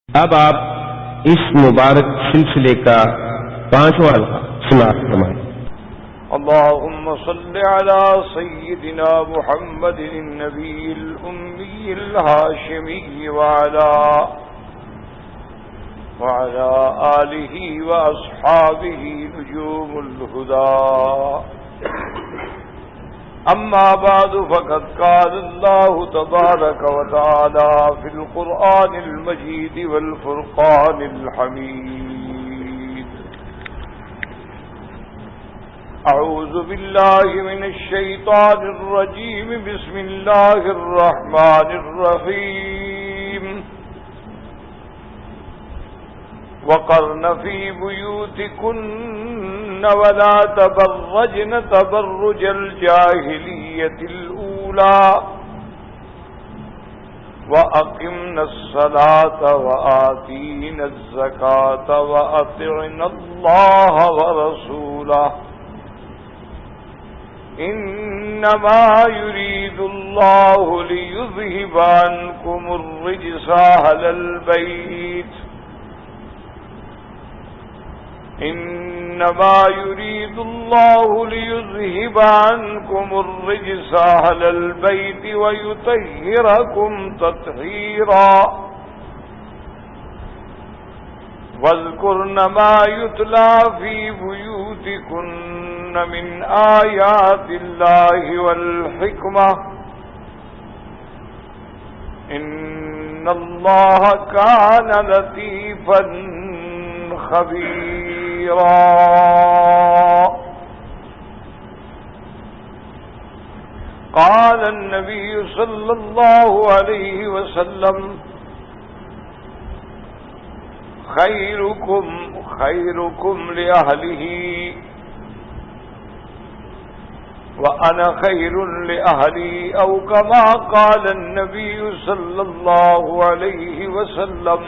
اب آپ اس مبارک سلسلے کا 5واں سماعت فرمائیں۔ اللهم صل على سيدنا محمد النبي الأمي الهاشمي وعلى آله وأصحابه نجوم الهدى. أما بعد فقد قال الله تبارك وتعالى في القرآن المجيد والفرقان الحميد: أعوذ بالله من الشيطان الرجيم. بسم الله الرحمن الرحيم. وقرن في بيوتكن ولا تبرجن تبرج الجاهلية الأولى وأقمنا الصلاة وآتينا الزكاة وأطعنا الله ورسوله إنما يريد الله ليذهب عنكم الرجس أهل البيت إنما يريد الله ليذهب عنكم الرجس أهل البيت ويطهركم تطهيرا. واذكرن ما يتلى في بيوتكن من آيات الله والحكمة إن الله كان لطيفا خبيرا. قال النبي صلى الله عليه وسلم: خيركم لأهله وأنا خير لأهلي، أو كما قال النبي صلى الله عليه وسلم.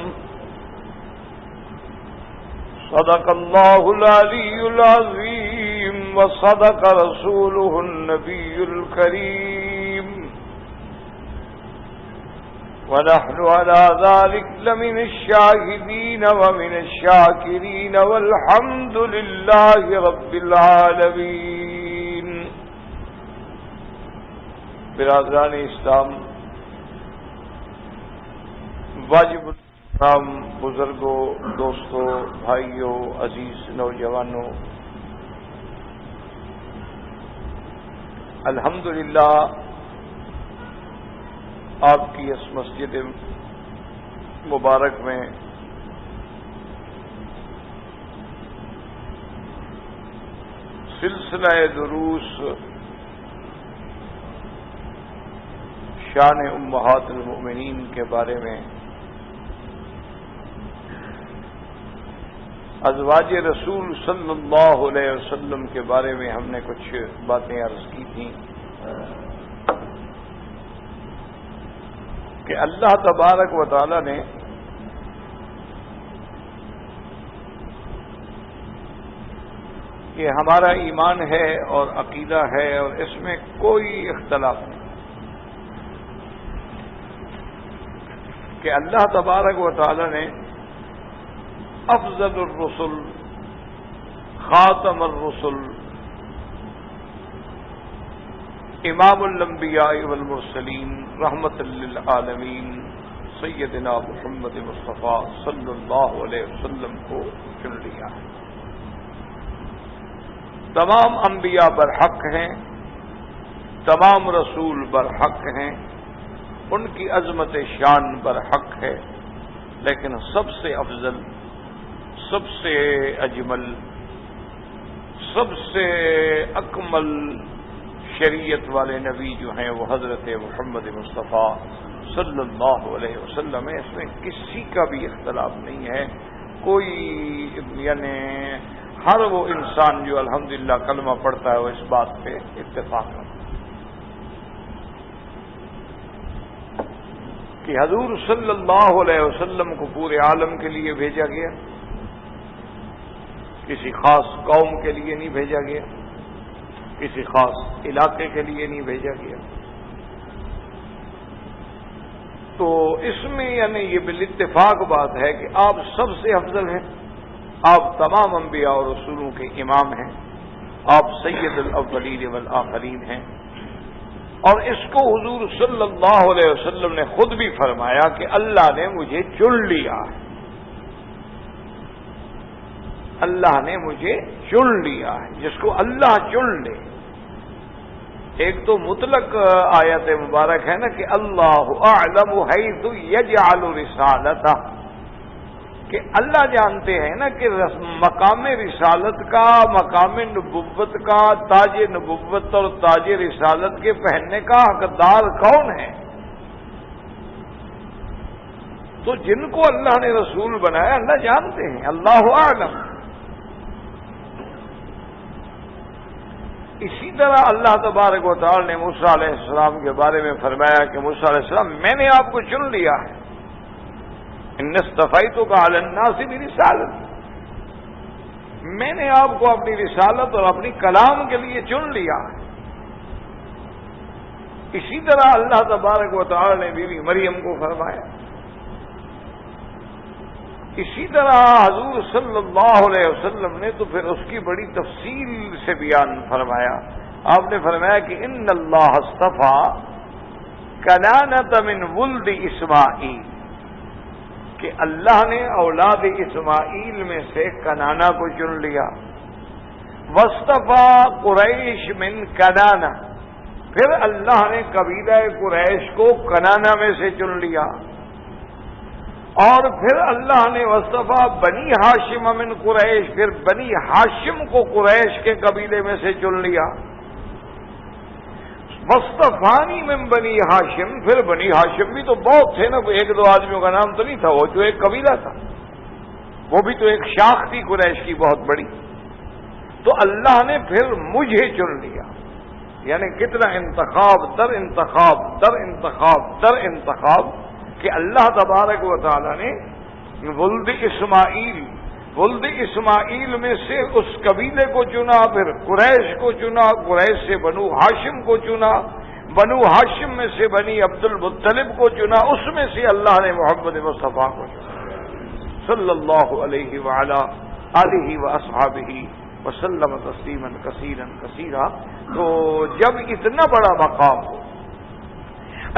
صدق الله العلي العظيم وصدق رسوله النبي الكريم، ونحن على ذلك لمن الشاهدين ومن الشاكرين والحمد لله رب العالمين. برادران اسلام، واجب السلام، بزرگوں، دوستوں، بھائیوں، عزیز نوجوانوں، الحمدللہ آپ کی اس مسجد مبارک میں سلسلہ دروس شان امہات المؤمنین کے بارے میں، ازواج رسول صلی اللہ علیہ وسلم کے بارے میں ہم نے کچھ باتیں عرض کی تھیں کہ اللہ تبارک و تعالی نے یہ ہمارا ایمان ہے اور عقیدہ ہے اور اس میں کوئی اختلاف نہیں کہ اللہ تبارک و تعالی نے افضل الرسل، خاتم الرسل، امام الانبیاء والمرسلین، رحمت للعالمین سیدنا محمد مصطفیٰ صلی اللہ علیہ وسلم کو چن لیا ہے. تمام انبیاء برحق ہیں، تمام رسول برحق ہیں، ان کی عظمت شان برحق ہے، لیکن سب سے افضل، سب سے اجمل، سب سے اکمل شریعت والے نبی جو ہیں وہ حضرت محمد مصطفیٰ صلی اللہ علیہ وسلم ہے. اس میں کسی کا بھی اختلاف نہیں ہے. کوئی یعنی ہر وہ انسان جو الحمدللہ کلمہ پڑھتا ہے وہ اس بات پہ اتفاق رکھتا ہے کہ حضور صلی اللہ علیہ وسلم کو پورے عالم کے لیے بھیجا گیا، کسی خاص قوم کے لیے نہیں بھیجا گیا، کسی خاص علاقے کے لیے نہیں بھیجا گیا. تو اس میں یعنی یہ بالاتفاق بات ہے کہ آپ سب سے افضل ہیں، آپ تمام انبیاء اور رسولوں کے امام ہیں، آپ سید الاولین والآخرین ہیں، اور اس کو حضور صلی اللہ علیہ وسلم نے خود بھی فرمایا کہ اللہ نے مجھے چن لیا ہے، اللہ نے مجھے چن لیا ہے۔ جس کو اللہ چن لے، ایک تو مطلق آیت مبارک ہے نا کہ اللہ اعلم حیث یجعل رسالتہ، کہ اللہ جانتے ہیں نا کہ مقام رسالت کا، مقام نبوت کا، تاج نبوت اور تاج رسالت کے پہننے کا حقدار کون ہے۔ تو جن کو اللہ نے رسول بنایا اللہ جانتے ہیں، اللہ اعلم۔ اسی طرح اللہ تبارک و تعالی نے موسیٰ علیہ السلام کے بارے میں فرمایا کہ موسیٰ علیہ السلام میں نے آپ کو چن لیا ہے، ان اصطفیتک علی الناس برسالتی، میں نے آپ کو اپنی رسالت اور اپنی کلام کے لیے چن لیا ہے۔ اسی طرح اللہ تبارک و تعالی نے بیوی مریم کو فرمایا، اسی طرح حضور صلی اللہ علیہ وسلم نے تو پھر اس کی بڑی تفصیل سے بیان فرمایا۔ آپ نے فرمایا کہ ان اللہ اصطفیٰ کنانۃ من ولد اسماعیل، کہ اللہ نے اولاد اسماعیل میں سے کنانا کو چن لیا، واصطفیٰ قریش من کنانہ، پھر اللہ نے قبیلہ قریش کو کنانا میں سے چن لیا، اور پھر اللہ نے واصطفیٰ بنی ہاشم من قریش، پھر بنی ہاشم کو قریش کے قبیلے میں سے چن لیا، واصطفانی من بنی ہاشم، پھر بنی ہاشم بھی تو بہت تھے نا، ایک دو آدمیوں کا نام تو نہیں تھا، وہ جو ایک قبیلہ تھا، وہ بھی تو ایک شاخ تھی قریش کی بہت بڑی۔ تو اللہ نے پھر مجھے چن لیا، یعنی کتنا انتخاب در انتخاب در انتخاب در انتخاب، کہ اللہ تبارک و تعالی نے ولد اسماعیل میں سے اس قبیلے کو چنا، پھر قریش کو چنا، قریش سے بنو ہاشم کو چنا، بنو ہاشم میں سے بنی عبد المطلب کو چنا، اس میں سے اللہ نے محمد مصطفیٰ کو چنا صلی اللہ علیہ وعلی آلہ واصحابہ وسلم تسلیما کثیرا کثیرا۔ تو جب اتنا بڑا مقام ہو،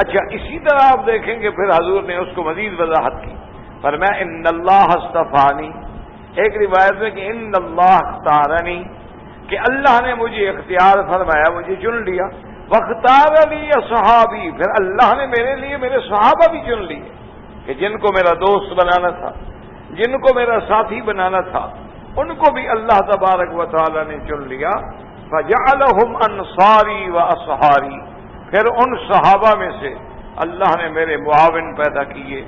اچھا اسی طرح آپ دیکھیں گے پھر حضور نے اس کو مزید وضاحت کی، فرمایا ان اللہ اصطفانی، ایک روایت میں کہ ان اللہ اختارنی، کہ اللہ نے مجھے اختیار فرمایا، مجھے چن لیا، واختار لی صحابی، پھر اللہ نے میرے لیے میرے صحابہ بھی چن لیے، کہ جن کو میرا دوست بنانا تھا، جن کو میرا ساتھی بنانا تھا، ان کو بھی اللہ تبارک و تعالی نے چن لیا، فجعلہم انصاری و اصحاری، پھر ان صحابہ میں سے اللہ نے میرے معاون پیدا کیے،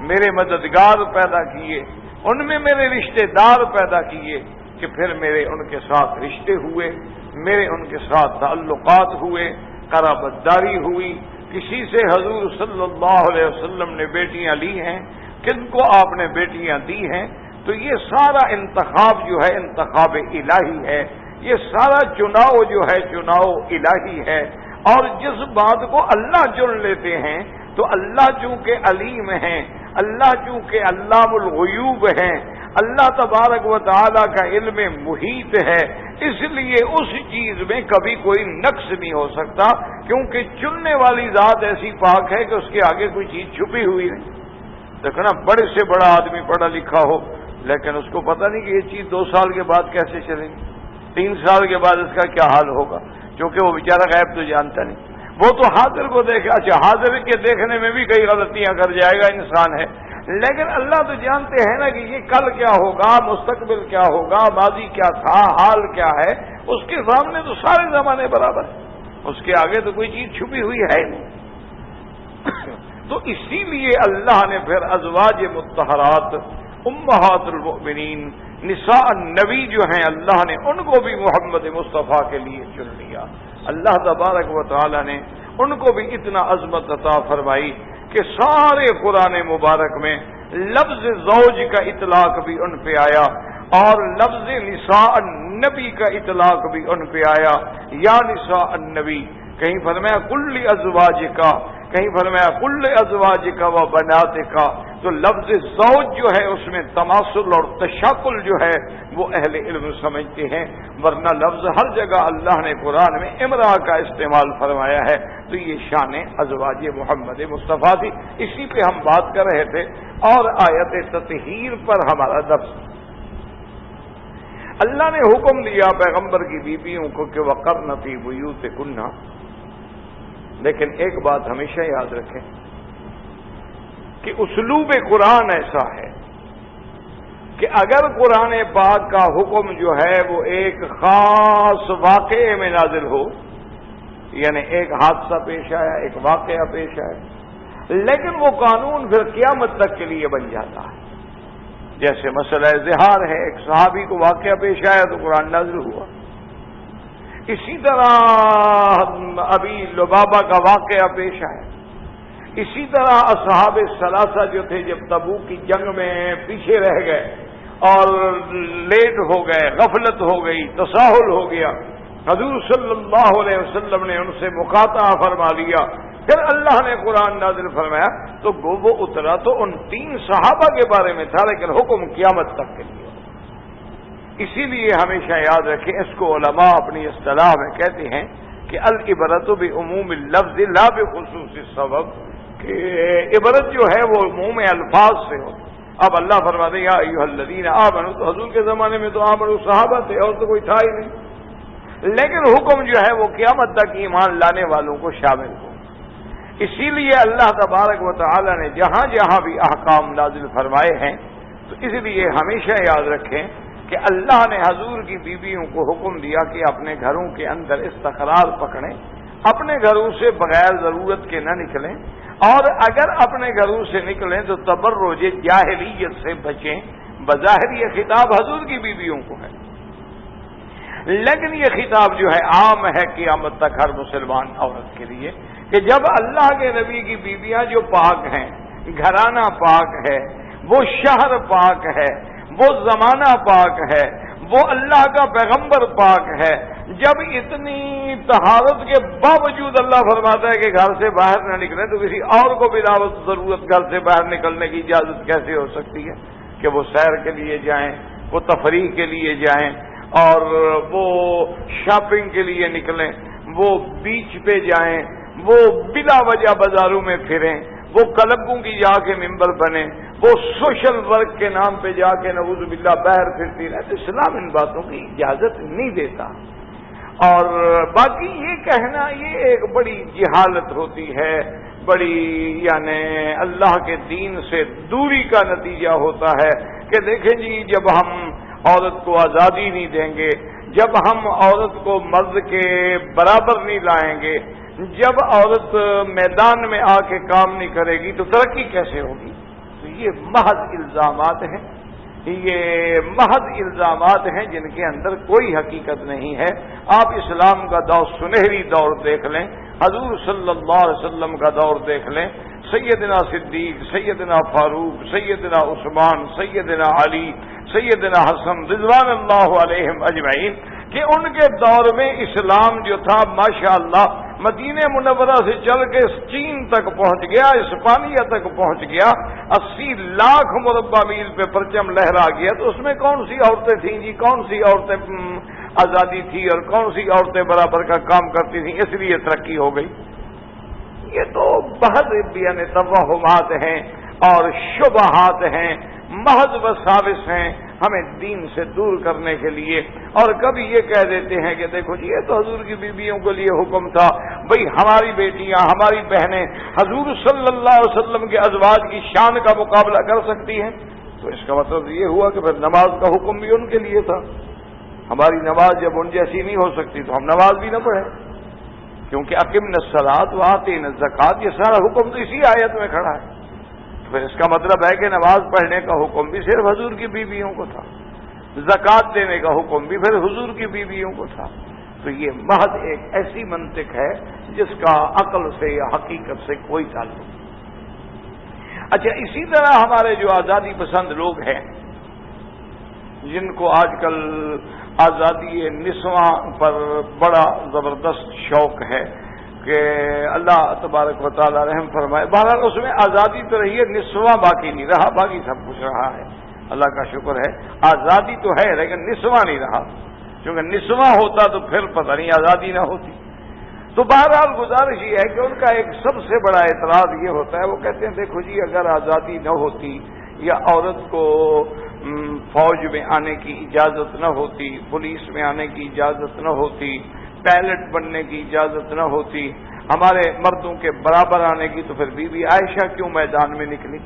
میرے مددگار پیدا کیے، ان میں میرے رشتہ دار پیدا کیے، کہ پھر میرے ان کے ساتھ رشتے ہوئے، میرے ان کے ساتھ تعلقات ہوئے، قرابت داری ہوئی۔ کسی سے حضور صلی اللہ علیہ وسلم نے بیٹیاں لی ہیں، کن کو آپ نے بیٹیاں دی ہیں، تو یہ سارا انتخاب جو ہے انتخاب الہی ہے، یہ سارا چناؤ جو ہے چناؤ الہی ہے۔ اور جس بات کو اللہ چن لیتے ہیں تو اللہ چونکہ علیم ہیں، اللہ چونکہ علام الغیوب ہیں، اللہ تبارک و تعالی کا علم محیط ہے، اس لیے اس چیز میں کبھی کوئی نقص نہیں ہو سکتا، کیونکہ چننے والی ذات ایسی پاک ہے کہ اس کے آگے کوئی چیز چھپی ہوئی نہیں۔ دیکھو نا، بڑے سے بڑا آدمی پڑھا لکھا ہو، لیکن اس کو پتہ نہیں کہ یہ چیز 2 سال کے بعد کیسے چلے گی، 3 سال کے بعد اس کا کیا حال ہوگا، کیونکہ وہ بیچارہ غیب تو جانتا نہیں، وہ تو حاضر کو دیکھے۔ اچھا حاضر کے دیکھنے میں بھی کئی غلطیاں کر جائے گا، انسان ہے، لیکن اللہ تو جانتے ہیں نا کہ یہ کل کیا ہوگا، مستقبل کیا ہوگا، ماضی کیا تھا، حال کیا ہے، اس کے سامنے تو سارے زمانے برابر ہیں، اس کے آگے تو کوئی چیز چھپی ہوئی ہے نہیں۔ تو اسی لیے اللہ نے پھر ازواج مطہرات امہات المؤمنین نساء النبی جو ہیں، اللہ نے ان کو بھی محمد مصطفیٰ کے لیے چن لیا۔ اللہ تبارک و تعالی نے ان کو بھی اتنا عظمت عطا فرمائی کہ سارے قرآن مبارک میں لفظ زوج کا اطلاق بھی ان پہ آیا، اور لفظ نساء النبی کا اطلاق بھی ان پہ آیا، یا نساء النبی، کہیں فرمایا کل ازواج کا، کہیں فرمایا کل ازواجک و بناتک، تو لفظ زوج جو ہے اس میں تماثل اور تشاکل جو ہے وہ اہل علم سمجھتے ہیں، ورنہ لفظ ہر جگہ اللہ نے قرآن میں امرأہ کا استعمال فرمایا ہے، تو یہ شان ازواج محمد مصطفیٰ تھی، اسی پہ ہم بات کر رہے تھے۔ اور آیت تطہیر پر ہمارا درس، اللہ نے حکم دیا پیغمبر کی بیویوں کو کہ وقرن فی بیوتکن، لیکن ایک بات ہمیشہ یاد رکھیں کہ اسلوب قرآن ایسا ہے کہ اگر قرآن پاک کا حکم جو ہے وہ ایک خاص واقعے میں نازل ہو، یعنی ایک حادثہ پیش آیا، ایک واقعہ پیش آیا، لیکن وہ قانون پھر قیامت تک کے لیے بن جاتا ہے۔ جیسے مسئلہ زہار ہے، ایک صحابی کو واقعہ پیش آیا تو قرآن نازل ہوا۔ اسی طرح ابی لبابہ کا واقعہ پیش آیا، اسی طرح اصحاب ثلاثہ جو تھے جب تبوک کی جنگ میں پیچھے رہ گئے اور لیٹ ہو گئے، غفلت ہو گئی، تساہل ہو گیا، حضور صلی اللہ علیہ وسلم نے ان سے مقاطعہ فرما لیا، پھر اللہ نے قرآن نازل فرمایا تو وہ اترا تو ان 3 صحابہ کے بارے میں تھا، لیکن حکم قیامت تک کے لیے۔ اسی لیے ہمیشہ یاد رکھیں، اس کو علماء اپنی اصطلاح میں کہتے ہیں کہ العبرۃ بعموم اللفظ لا بخصوص السبب، کہ عبرت جو ہے وہ عموم الفاظ سے ہو۔ اب اللہ فرماتے ہیں یا ایھا الذین آمنوا، تو حضور کے زمانے میں تو آمنوا صحابہ تھے اور تو کوئی تھا ہی نہیں، لیکن حکم جو ہے وہ قیامت تک ایمان لانے والوں کو شامل ہو۔ اسی لیے اللہ تبارک و تعالی نے جہاں جہاں بھی احکام نازل فرمائے ہیں تو اس لیے ہمیشہ یاد رکھیں کہ اللہ نے حضور کی بیویوں کو حکم دیا کہ اپنے گھروں کے اندر استقرار پکڑیں، اپنے گھروں سے بغیر ضرورت کے نہ نکلیں، اور اگر اپنے گھروں سے نکلیں تو تبرج جاہلیت سے بچیں۔ بظاہر یہ خطاب حضور کی بیویوں کو ہے، لیکن یہ خطاب جو ہے عام ہے قیامت تک ہر مسلمان عورت کے لیے، کہ جب اللہ کے نبی کی بیویاں جو پاک ہیں، گھرانہ پاک ہے، وہ شہر پاک ہے، وہ زمانہ پاک ہے، وہ اللہ کا پیغمبر پاک ہے، جب اتنی طہارت کے باوجود اللہ فرماتا ہے کہ گھر سے باہر نہ نکلیں، تو کسی اور کو بلا ضرورت گھر سے باہر نکلنے کی اجازت کیسے ہو سکتی ہے کہ وہ سیر کے لیے جائیں، وہ تفریح کے لیے جائیں، اور وہ شاپنگ کے لیے نکلیں، وہ بیچ پہ جائیں، وہ بلا وجہ بازاروں میں پھریں، وہ کلبوں کی جا کے ممبر بنیں، وہ سوشل ورک کے نام پہ جا کے نعوذ باللہ باہر پھرتی رہے، تو اسلام ان باتوں کی اجازت نہیں دیتا۔ اور باقی یہ کہنا یہ ایک بڑی جہالت ہوتی ہے، بڑی یعنی اللہ کے دین سے دوری کا نتیجہ ہوتا ہے کہ دیکھیں جی جب ہم عورت کو آزادی نہیں دیں گے، جب ہم عورت کو مرد کے برابر نہیں لائیں گے، جب عورت میدان میں آ کے کام نہیں کرے گی تو ترقی کیسے ہوگی؟ تو یہ محض الزامات ہیں، یہ محض الزامات ہیں جن کے اندر کوئی حقیقت نہیں ہے۔ آپ اسلام کا دور سنہری دور دیکھ لیں، حضور صلی اللہ علیہ وسلم کا دور دیکھ لیں، سیدنا صدیق، سیدنا فاروق، سیدنا عثمان، سیدنا علی، سیدنا حسن رضوان اللہ علیہم اجمعین، کہ ان کے دور میں اسلام جو تھا ماشاءاللہ مدینہ منورہ سے چل کے چین تک پہنچ گیا، اسپانیہ تک پہنچ گیا، 80 لاکھ مربع میل پہ پرچم لہرا گیا، تو اس میں کون سی عورتیں تھیں جی؟ کون سی عورتیں آزادی تھی اور کون سی عورتیں برابر کا کام کرتی تھیں اس لیے ترقی ہو گئی؟ یہ تو بہت یعنی توہمات ہیں اور شبہات ہیں، محض وساوس ہیں ہمیں دین سے دور کرنے کے لیے۔ اور کبھی یہ کہہ دیتے ہیں کہ دیکھو جی یہ تو حضور کی بیویوں کے لیے حکم تھا، بھئی ہماری بیٹیاں، ہماری بہنیں حضور صلی اللہ علیہ وسلم کے ازواج کی شان کا مقابلہ کر سکتی ہیں، تو اس کا مطلب یہ ہوا کہ پھر نماز کا حکم بھی ان کے لیے تھا۔ ہماری نماز جب ان جیسی نہیں ہو سکتی تو ہم نماز بھی نہ پڑھیں، کیونکہ اقیمنا الصلاۃ وآتینا الزکوٰۃ یہ سارا حکم تو اسی آیت میں کھڑا ہے۔ پھر اس کا مطلب ہے کہ نماز پڑھنے کا حکم بھی صرف حضور کی بیویوں کو تھا، زکوٰۃ دینے کا حکم بھی پھر حضور کی بیویوں کو تھا۔ تو یہ محض ایک ایسی منطق ہے جس کا عقل سے یا حقیقت سے کوئی تعلق نہیں۔ اچھا، اسی طرح ہمارے جو آزادی پسند لوگ ہیں جن کو آج کل آزادی نسواں پر بڑا زبردست شوق ہے، کہ اللہ تبارک و تعالی رحم فرمائے. بہرحال اس میں آزادی تو رہی ہے، نسواں باقی نہیں رہا، باقی سب کچھ رہا ہے. اللہ کا شکر ہے، آزادی تو ہے لیکن نسواں نہیں رہا، کیونکہ نسواں ہوتا تو پھر پتہ نہیں آزادی نہ ہوتی. تو بہرحال گزارش یہ ہے کہ ان کا ایک سب سے بڑا اعتراض یہ ہوتا ہے، وہ کہتے ہیں دیکھو جی اگر آزادی نہ ہوتی یا عورت کو فوج میں آنے کی اجازت نہ ہوتی، پولیس میں آنے کی اجازت نہ ہوتی، پائلٹ بننے کی اجازت نہ ہوتی، ہمارے مردوں کے برابر آنے کی، تو پھر بی بی عائشہ کیوں میدان میں نکلی؟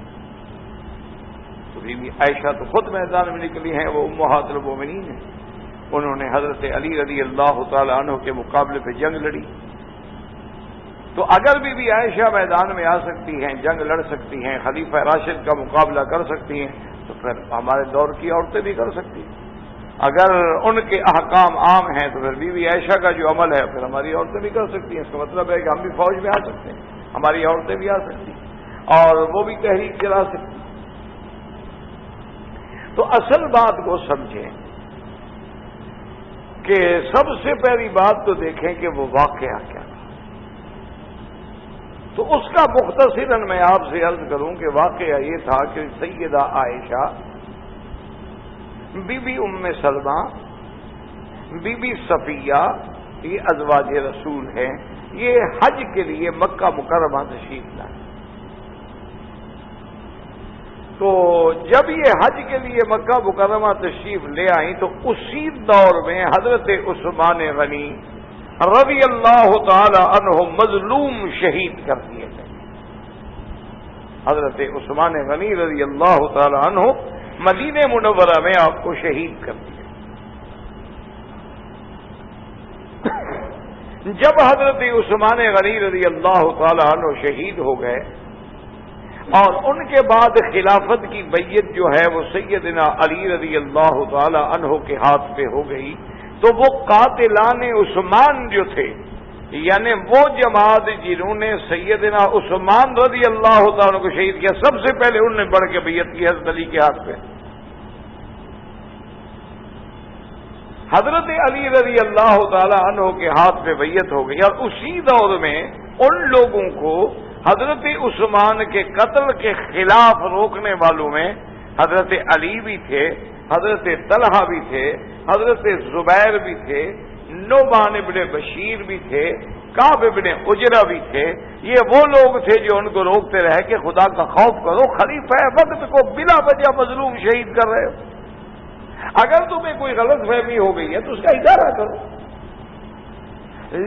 تو بی بی عائشہ تو خود میدان میں نکلی ہیں، وہ امہات المومنین ہیں. انہوں نے حضرت علی رضی اللہ تعالی عنہ کے مقابلے پہ جنگ لڑی. تو اگر بی بی عائشہ میدان میں آ سکتی ہیں، جنگ لڑ سکتی ہیں، خلیفہ راشد کا مقابلہ کر سکتی ہیں، تو پھر ہمارے دور کی عورتیں بھی کر سکتی ہیں. اگر ان کے احکام عام ہیں تو پھر بی بی عائشہ کا جو عمل ہے پھر ہماری عورتیں بھی کر سکتی ہیں. اس کا مطلب ہے کہ ہم بھی فوج میں آ سکتے ہیں، ہماری عورتیں بھی آ سکتی ہیں اور وہ بھی تحریک چلا سکتی ہیں. تو اصل بات کو سمجھیں کہ سب سے پہلی بات تو دیکھیں کہ وہ واقعہ کیا تھا. تو اس کا مختصراً میں آپ سے عرض کروں کہ واقعہ یہ تھا کہ سیدہ عائشہ، بی بی ام سلمہ، بی بی صفیہ، یہ ازواج رسول ہیں، یہ حج کے لیے مکہ مکرمہ تشریف لائے. تو جب یہ حج کے لیے مکہ مکرمہ تشریف لے آئیں تو اسی دور میں حضرت عثمان غنی رضی اللہ تعالی عنہ مظلوم شہید کر دیے گئے. حضرت عثمان غنی رضی اللہ تعالی عنہ مدینہ منورہ میں آپ کو شہید کر دیا. جب حضرت عثمان غنی رضی اللہ تعالی عنہ شہید ہو گئے اور ان کے بعد خلافت کی بیعت جو ہے وہ سیدنا علی رضی اللہ تعالی عنہ کے ہاتھ پہ ہو گئی، تو وہ قاتلان عثمان جو تھے، یعنی وہ جماعت جنہوں نے سیدنا عثمان رضی اللہ تعالی عنہ کو شہید کیا، سب سے پہلے انہوں نے بڑھ کے بیعت کی حضرت علی کے ہاتھ پہ. حضرت علی رضی اللہ تعالی عنہ کے ہاتھ پہ بیعت ہو گئی. اور اسی دور میں ان لوگوں کو حضرت عثمان کے قتل کے خلاف روکنے والوں میں حضرت علی بھی تھے، حضرت طلحہ بھی تھے، حضرت زبیر بھی تھے، نعمان ابن بشیر بھی تھے، کعب ابن عجرہ بھی تھے. یہ وہ لوگ تھے جو ان کو روکتے رہے کہ خدا کا خوف کرو، خلیفہ وقت کو بلا وجہ مظلوم شہید کر رہے ہو. اگر تمہیں کوئی غلط فہمی ہو گئی ہے تو اس کا ادارہ کرو.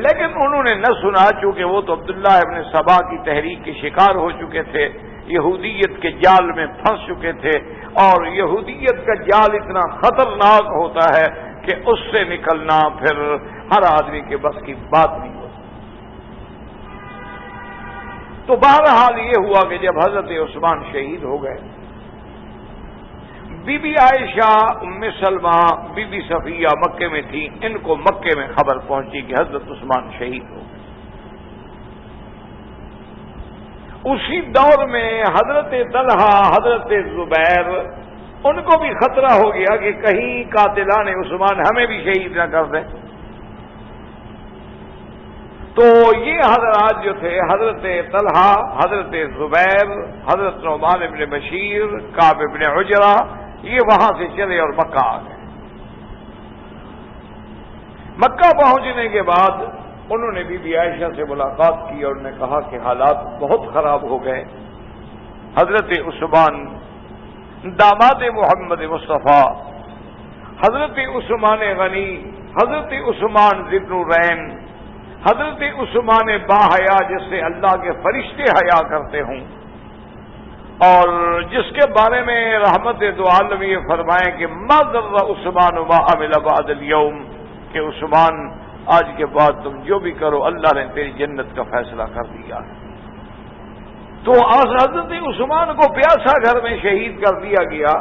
لیکن انہوں نے نہ سنا، چونکہ وہ تو عبداللہ ابن سبا کی تحریک کے شکار ہو چکے تھے، یہودیت کے جال میں پھنس چکے تھے، اور یہودیت کا جال اتنا خطرناک ہوتا ہے کہ اس سے نکلنا پھر ہر آدمی کے بس کی بات نہیں ہوتی. تو بہرحال یہ ہوا کہ جب حضرت عثمان شہید ہو گئے، بی بی عائشہ، ام سلمہ، بی بی صفیہ مکے میں تھیں. ان کو مکے میں خبر پہنچی کہ حضرت عثمان شہید ہو گئے. اسی دور میں حضرت طلحہ، حضرت زبیر، ان کو بھی خطرہ ہو گیا کہ کہیں قاتلان عثمان ہمیں بھی شہید نہ کر دیں. تو یہ حضرات جو تھے، حضرت طلحہ، حضرت زبیر، حضرت نعمان ابن بشیر، کعب ابن عجرہ، یہ وہاں سے چلے اور مکہ آ گئے. مکہ پہنچنے کے بعد انہوں نے بی بی عائشہ سے ملاقات کی اور نے کہا کہ حالات بہت خراب ہو گئے. حضرت عثمان داماد محمد مصطفیٰ، حضرت عثمان غنی، حضرت عثمان ذی النورین، حضرت عثمان باحیا جس سے اللہ کے فرشتے حیا کرتے ہوں، اور جس کے بارے میں رحمت دو عالم یہ فرمائیں کہ ما ضر عثمان ما عمل بعد اليوم، کہ عثمان آج کے بعد تم جو بھی کرو اللہ نے تیری جنت کا فیصلہ کر دیا. تو حضرت عثمان کو پیاسا گھر میں شہید کر دیا گیا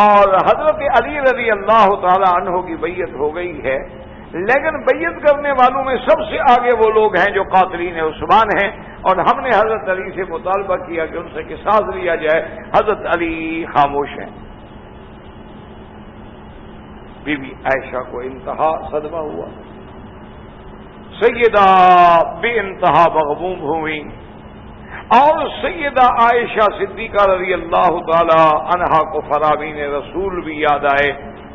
اور حضرت علی رضی اللہ تعالی عنہ کی بیعت ہو گئی ہے. لیکن بیعت کرنے والوں میں سب سے آگے وہ لوگ ہیں جو قاتلین عثمان ہیں، اور ہم نے حضرت علی سے مطالبہ کیا کہ ان سے قصاص لیا جائے. حضرت علی خاموش ہیں. بی بی عائشہ کو انتہا صدمہ ہوا. سیدہ بے انتہا مغموم ہوئی، اور سیدہ عائشہ صدیقہ رضی اللہ تعالی عنہا کو فرامین رسول بھی یاد آئے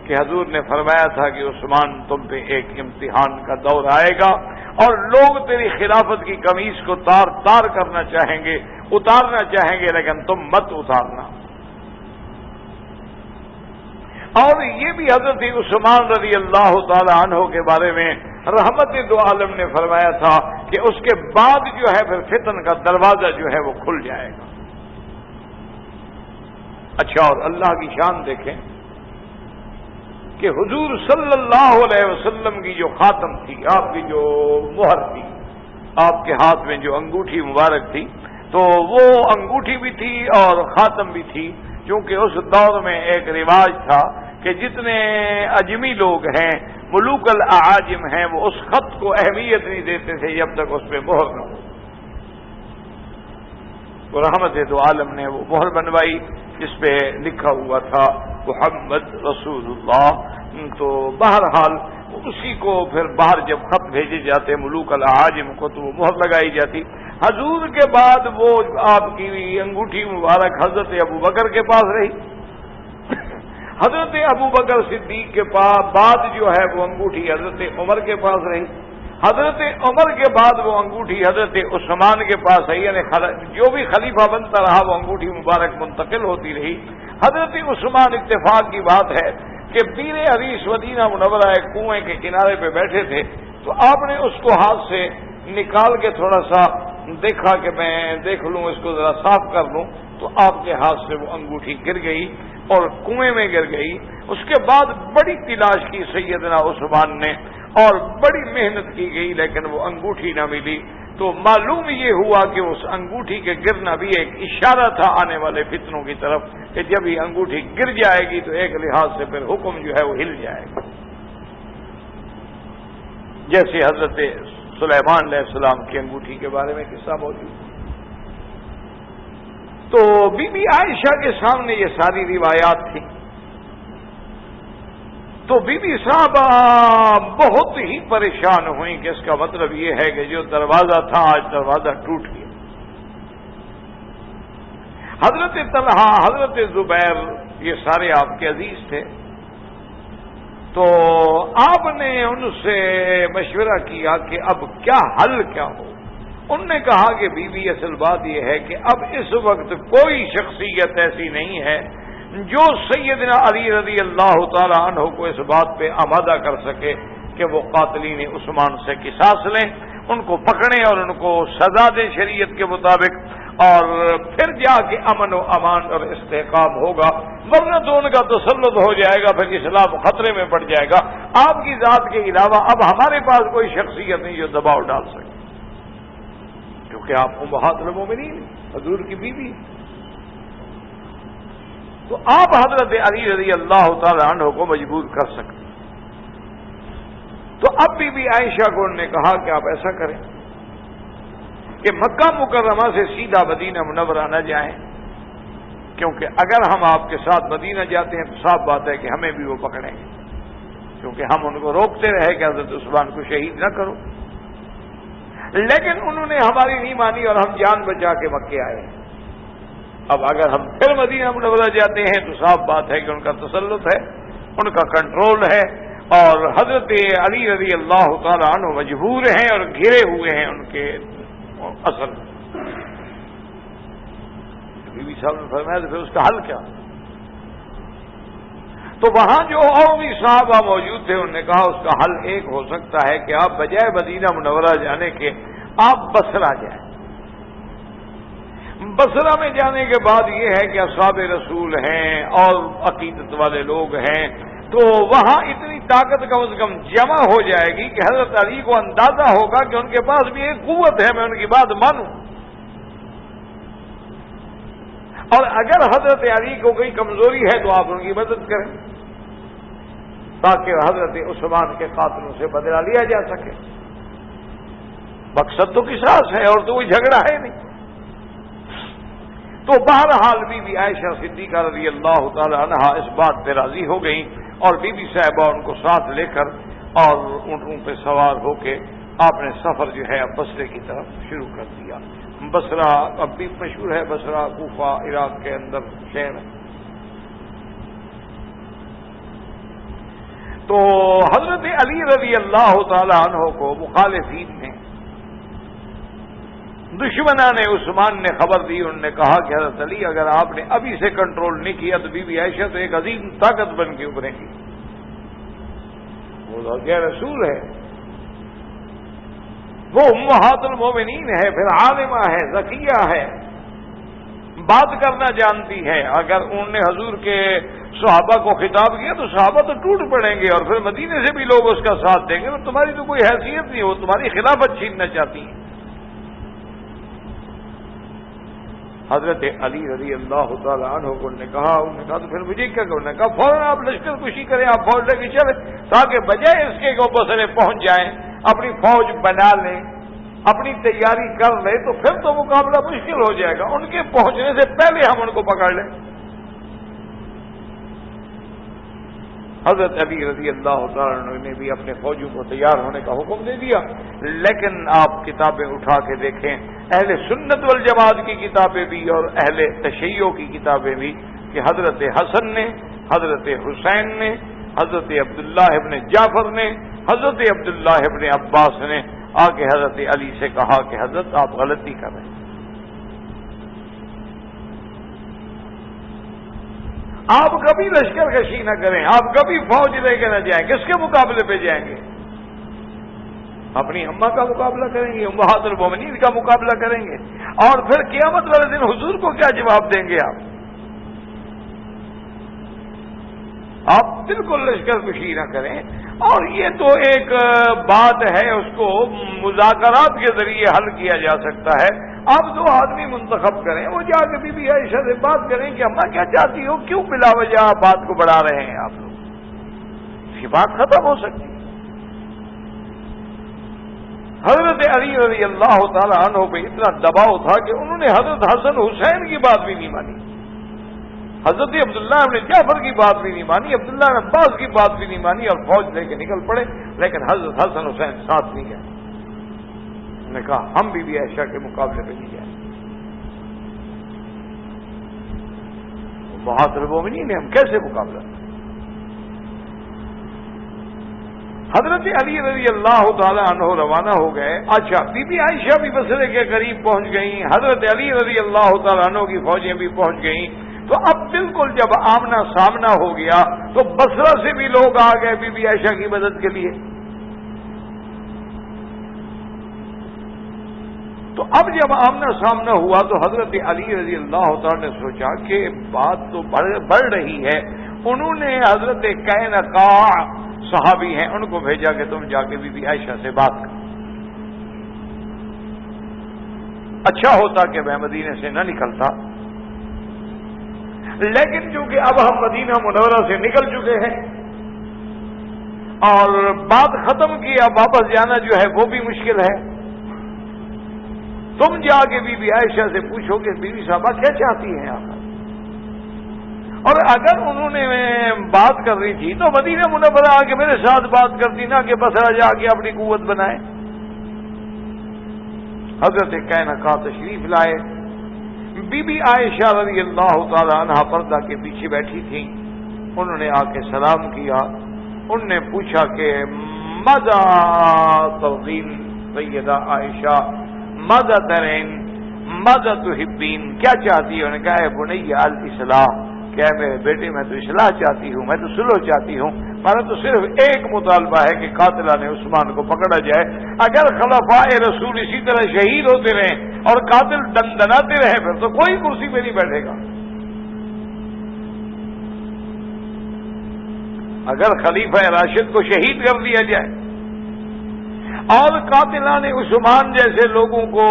کہ حضور نے فرمایا تھا کہ عثمان تم پہ ایک امتحان کا دور آئے گا اور لوگ تیری خلافت کی قمیص کو تار تار کرنا چاہیں گے، اتارنا چاہیں گے، لیکن تم مت اتارنا۔ اور یہ بھی حضرت عثمان رضی اللہ تعالی عنہ کے بارے میں رحمت دو عالم نے فرمایا تھا کہ اس کے بعد جو ہے پھر فتن کا دروازہ جو ہے وہ کھل جائے گا۔ اچھا، اور اللہ کی شان دیکھیں کہ حضور صلی اللہ علیہ وسلم کی جو خاتم تھی، آپ کی جو مہر تھی، آپ کے ہاتھ میں جو انگوٹھی مبارک تھی، تو وہ انگوٹھی بھی تھی اور خاتم بھی تھی، کیونکہ اس دور میں ایک رواج تھا کہ جتنے اجمی لوگ ہیں، ملوک الاعاجم ہیں، وہ اس خط کو اہمیت نہیں دیتے تھے جب تک اس پہ مہر نہ ہو۔ تو رحمت دو عالم نے وہ مہر بنوائی جس پہ لکھا ہوا تھا محمد رسول اللہ۔ تو بہرحال اسی کو پھر باہر جب خط بھیجے جاتے ملوک الاعاجم کو تو وہ مہر لگائی جاتی۔ حضور کے بعد وہ آپ کی انگوٹھی مبارک حضرت ابوبکر کے پاس رہی، حضرت ابوبکر صدیق کے بعد جو ہے وہ انگوٹھی حضرت عمر کے پاس رہی، حضرت عمر کے بعد وہ انگوٹھی حضرت عثمان کے پاس رہی، یعنی جو بھی خلیفہ بنتا رہا وہ انگوٹھی مبارک منتقل ہوتی رہی۔ حضرت عثمان اتفاق کی بات ہے کہ پیر حدیث مدینہ منورہ ایک کنویں کے کنارے پہ بیٹھے تھے، تو آپ نے اس کو ہاتھ سے نکال کے تھوڑا سا دیکھا کہ میں دیکھ لوں، اس کو ذرا صاف کر لوں، تو آپ کے ہاتھ سے وہ انگوٹھی گر گئی اور کنویں میں گر گئی۔ اس کے بعد بڑی تلاش کی سیدنا عثمان نے اور بڑی محنت کی گئی، لیکن وہ انگوٹھی نہ ملی۔ تو معلوم یہ ہوا کہ اس انگوٹھی کے گرنا بھی ایک اشارہ تھا آنے والے فتنوں کی طرف، کہ جب یہ انگوٹھی گر جائے گی تو ایک لحاظ سے پھر حکم جو ہے وہ ہل جائے گا، جیسے حضرت سلیمان علیہ السلام کی انگوٹھی کے بارے میں قصہ موجود۔ تو بی بی عائشہ کے سامنے یہ ساری روایات تھیں، تو بی بی صاحبہ بہت ہی پریشان ہوئیں کہ اس کا مطلب یہ ہے کہ جو دروازہ تھا آج دروازہ ٹوٹ گیا۔ حضرت طلحہ، حضرت زبیر، یہ سارے آپ کے عزیز تھے، تو آپ نے ان سے مشورہ کیا کہ اب کیا حل کیا ہو۔ انہوں نے کہا کہ بی بی اصل بات یہ ہے کہ اب اس وقت کوئی شخصیت ایسی نہیں ہے جو سیدنا علی رضی اللہ تعالی عنہ کو اس بات پہ آمادہ کر سکے کہ وہ قاتلین عثمان سے قصاص لیں، ان کو پکڑیں اور ان کو سزا دیں شریعت کے مطابق، اور پھر جا کے امن و امان اور استحکام ہوگا، ورنہ تو ان کا تسلط ہو جائے گا، پھر اسلام خطرے میں پڑ جائے گا۔ آپ کی ذات کے علاوہ اب ہمارے پاس کوئی شخصیت نہیں جو دباؤ ڈال سکے، کیونکہ آپ امہات المومنین حضور کی بیوی، تو آپ حضرت علی رضی اللہ تعالی عنہ کو مجبور کر سکتے۔ تو اب بی بی عائشہ کو انہوں نے کہا کہ آپ ایسا کریں کہ مکہ مکرمہ سے سیدھا مدینہ منورہ نہ جائیں، کیونکہ اگر ہم آپ کے ساتھ مدینہ جاتے ہیں تو صاف بات ہے کہ ہمیں بھی وہ پکڑیں گے، کیونکہ ہم ان کو روکتے رہے کہ حضرت عثمان کو شہید نہ کرو۔ لیکن انہوں نے ہماری نہیں مانی اور ہم جان بچا کے مکے آئے۔ اب اگر ہم پھر مدینہ منورہ جاتے ہیں تو صاف بات ہے کہ ان کا تسلط ہے، ان کا کنٹرول ہے، اور حضرت علی رضی اللہ تعالی عنہ مجبور ہیں اور گھرے ہوئے ہیں ان کے اصل۔ بی بی صاحب نے فرمایا تو پھر اس کا حل کیا؟ تو وہاں جو اور بھی صحابہ موجود تھے انہوں نے کہا اس کا حل ایک ہو سکتا ہے کہ آپ بجائے مدینہ منورہ جانے کے آپ بصرہ جائیں۔ بصرہ میں جانے کے بعد یہ ہے کہ اصحاب رسول ہیں اور عقیدت والے لوگ ہیں، تو وہاں اتنی طاقت کم از کم جمع ہو جائے گی کہ حضرت علی کو اندازہ ہوگا کہ ان کے پاس بھی ایک قوت ہے، میں ان کی بات مانوں، اور اگر حضرت علی کو کوئی کمزوری ہے تو آپ ان کی مدد کریں تاکہ حضرت عثمان کے قاتلوں سے بدلہ لیا جا سکے۔ مقصد تو قصاص ہے اور تو کوئی جھگڑا ہے نہیں۔ تو بہرحال بی بی عائشہ صدیقہ رضی اللہ تعالی عنہا اس بات پہ راضی ہو گئیں، اور بی بی صاحبہ ان کو ساتھ لے کر اور اونٹوں پہ سوار ہو کے آپ نے سفر جو ہے اب بصرے کی طرف شروع کر دیا. بصرہ اب بھی مشہور ہے، بصرہ کوفہ عراق کے اندر شہر ہے. تو حضرت علی رضی اللہ تعالی عنہ کو مخالفین نے، دشمنان نے، عثمان نے خبر دی. انہوں نے کہا کہ حضرت علی اگر آپ نے ابھی سے کنٹرول نہیں کیا تو بی بی عائشہ تو ایک عظیم طاقت بن کے ابھریں گی. وہ کیا رسول ہے، وہ امہات المومنین ہے، پھر عالمہ ہے، ذکیہ ہے، بات کرنا جانتی ہے. اگر انہوں نے حضور کے صحابہ کو خطاب کیا تو صحابہ تو ٹوٹ پڑیں گے، اور پھر مدینے سے بھی لوگ اس کا ساتھ دیں گے. تو تمہاری تو کوئی حیثیت نہیں، وہ تمہاری خلافت چھیننا چاہتی ہیں. حضرت علی رضی اللہ تعالی عنہ کو نے کہا تو پھر مجھے کیا کرنا؟ نے کہا فوراً آپ لشکر کشی کریں، آپ فوج لے کے چلیں، تاکہ بجائے اس کے بصرے پہنچ جائیں، اپنی فوج بنا لیں، اپنی تیاری کر لیں، تو پھر تو مقابلہ مشکل ہو جائے گا. ان کے پہنچنے سے پہلے ہم ان کو پکڑ لیں. حضرت علی رضی اللہ تعالیٰ نے بھی اپنے فوجوں کو تیار ہونے کا حکم دے دیا. لیکن آپ کتابیں اٹھا کے دیکھیں، اہل سنت والجماعت کی کتابیں بھی اور اہل تشیع کی کتابیں بھی، کہ حضرت حسن نے، حضرت حسین نے، حضرت عبداللہ ابن جعفر نے، حضرت عبداللہ ابن عباس نے آ کے حضرت علی سے کہا کہ حضرت آپ غلطی کر رہے ہیں، آپ کبھی لشکر کشی نہ کریں، آپ کبھی فوج لے کے نہ جائیں. کس کے مقابلے پہ جائیں گے؟ اپنی اماں کا مقابلہ کریں گے، امہات المومنین کا مقابلہ کریں گے. اور پھر قیامت والے دن حضور کو کیا جواب دیں گے؟ آپ بالکل لشکر کشی نہ کریں. اور یہ تو ایک بات ہے، اس کو مذاکرات کے ذریعے حل کیا جا سکتا ہے. آپ دو آدمی منتخب کریں، وہ جا کے بی بی عائشہ سے بات کریں کہ اماں کیا چاہتی ہو، کیوں بلا وجہ بات کو بڑھا رہے ہیں آپ لوگ. یہ بات ختم ہو سکتی ہے. حضرت علی رضی اللہ تعالی عنہ پہ اتنا دباؤ تھا کہ انہوں نے حضرت حسن حسین کی بات بھی نہیں مانی، حضرت عبداللہ ابن جعفر کی بات بھی نہیں مانی، عبداللہ ابن عباس کی بات بھی نہیں مانی، اور فوج لے کے نکل پڑے. لیکن حضرت حسن حسین ساتھ نہیں گئے. انہوں نے کہا ہم بی بی عائشہ کے مقابلے پہ نہیں جائیں. امہات المومنین ہم کیسے مقابلہ؟ حضرت علی رضی اللہ تعالی عنہ روانہ ہو گئے. اچھا، بی بی عائشہ بھی بصرے کے قریب پہنچ گئیں، حضرت علی رضی اللہ تعالی عنہ کی فوجیں بھی پہنچ گئیں. تو اب بالکل جب آمنا سامنا ہو گیا تو بصرہ سے بھی لوگ آ گئے بی بی عائشہ کی مدد کے لیے. تو اب جب آمنا سامنا ہوا تو حضرت علی رضی اللہ تعالی نے سوچا کہ بات تو بڑھ رہی ہے. انہوں نے حضرت قینقاع صحابی ہیں ان کو بھیجا کہ تم جا کے بی بی عائشہ سے بات کرو. اچھا ہوتا کہ میں مدینے سے نہ نکلتا، لیکن چونکہ اب ہم مدینہ منورہ سے نکل چکے ہیں اور بات ختم کی، اب واپس جانا جو ہے وہ بھی مشکل ہے. تم جا کے بی بی عائشہ سے پوچھو کہ بیوی صاحبہ کیا چاہتی ہیں آپ، اور اگر انہوں نے بات کر رہی تھی تو مدینہ منورہ آ کے میرے ساتھ بات کرتی، نہ کہ بصرہ جا کے اپنی قوت بنائے. حضرت قینقاع تشریف لائے. بی بی عائشہ رضی اللہ تعالی عنہ پردہ کے پیچھے بیٹھی تھیں. انہوں نے آ کے سلام کیا. انہوں نے پوچھا کہ ماذا ترضین سیدہ عائشہ، ماذا ترین، ماذا تحبین، کیا چاہتی ہے؟ انہوں نے کہا ہے بنی الاصلاح، کہ میرے بیٹے میں تو اصلاح چاہتی ہوں، میں تو صلح چاہتی ہوں. میرا تو صرف ایک مطالبہ ہے کہ قاتلان عثمان کو پکڑا جائے. اگر خلفاء رسول اسی طرح شہید ہوتے رہیں اور قاتل دندناتے رہے پھر تو کوئی کرسی پہ نہیں بیٹھے گا. اگر خلیفہ راشد کو شہید کر دیا جائے اور قاتلان عثمان جیسے لوگوں کو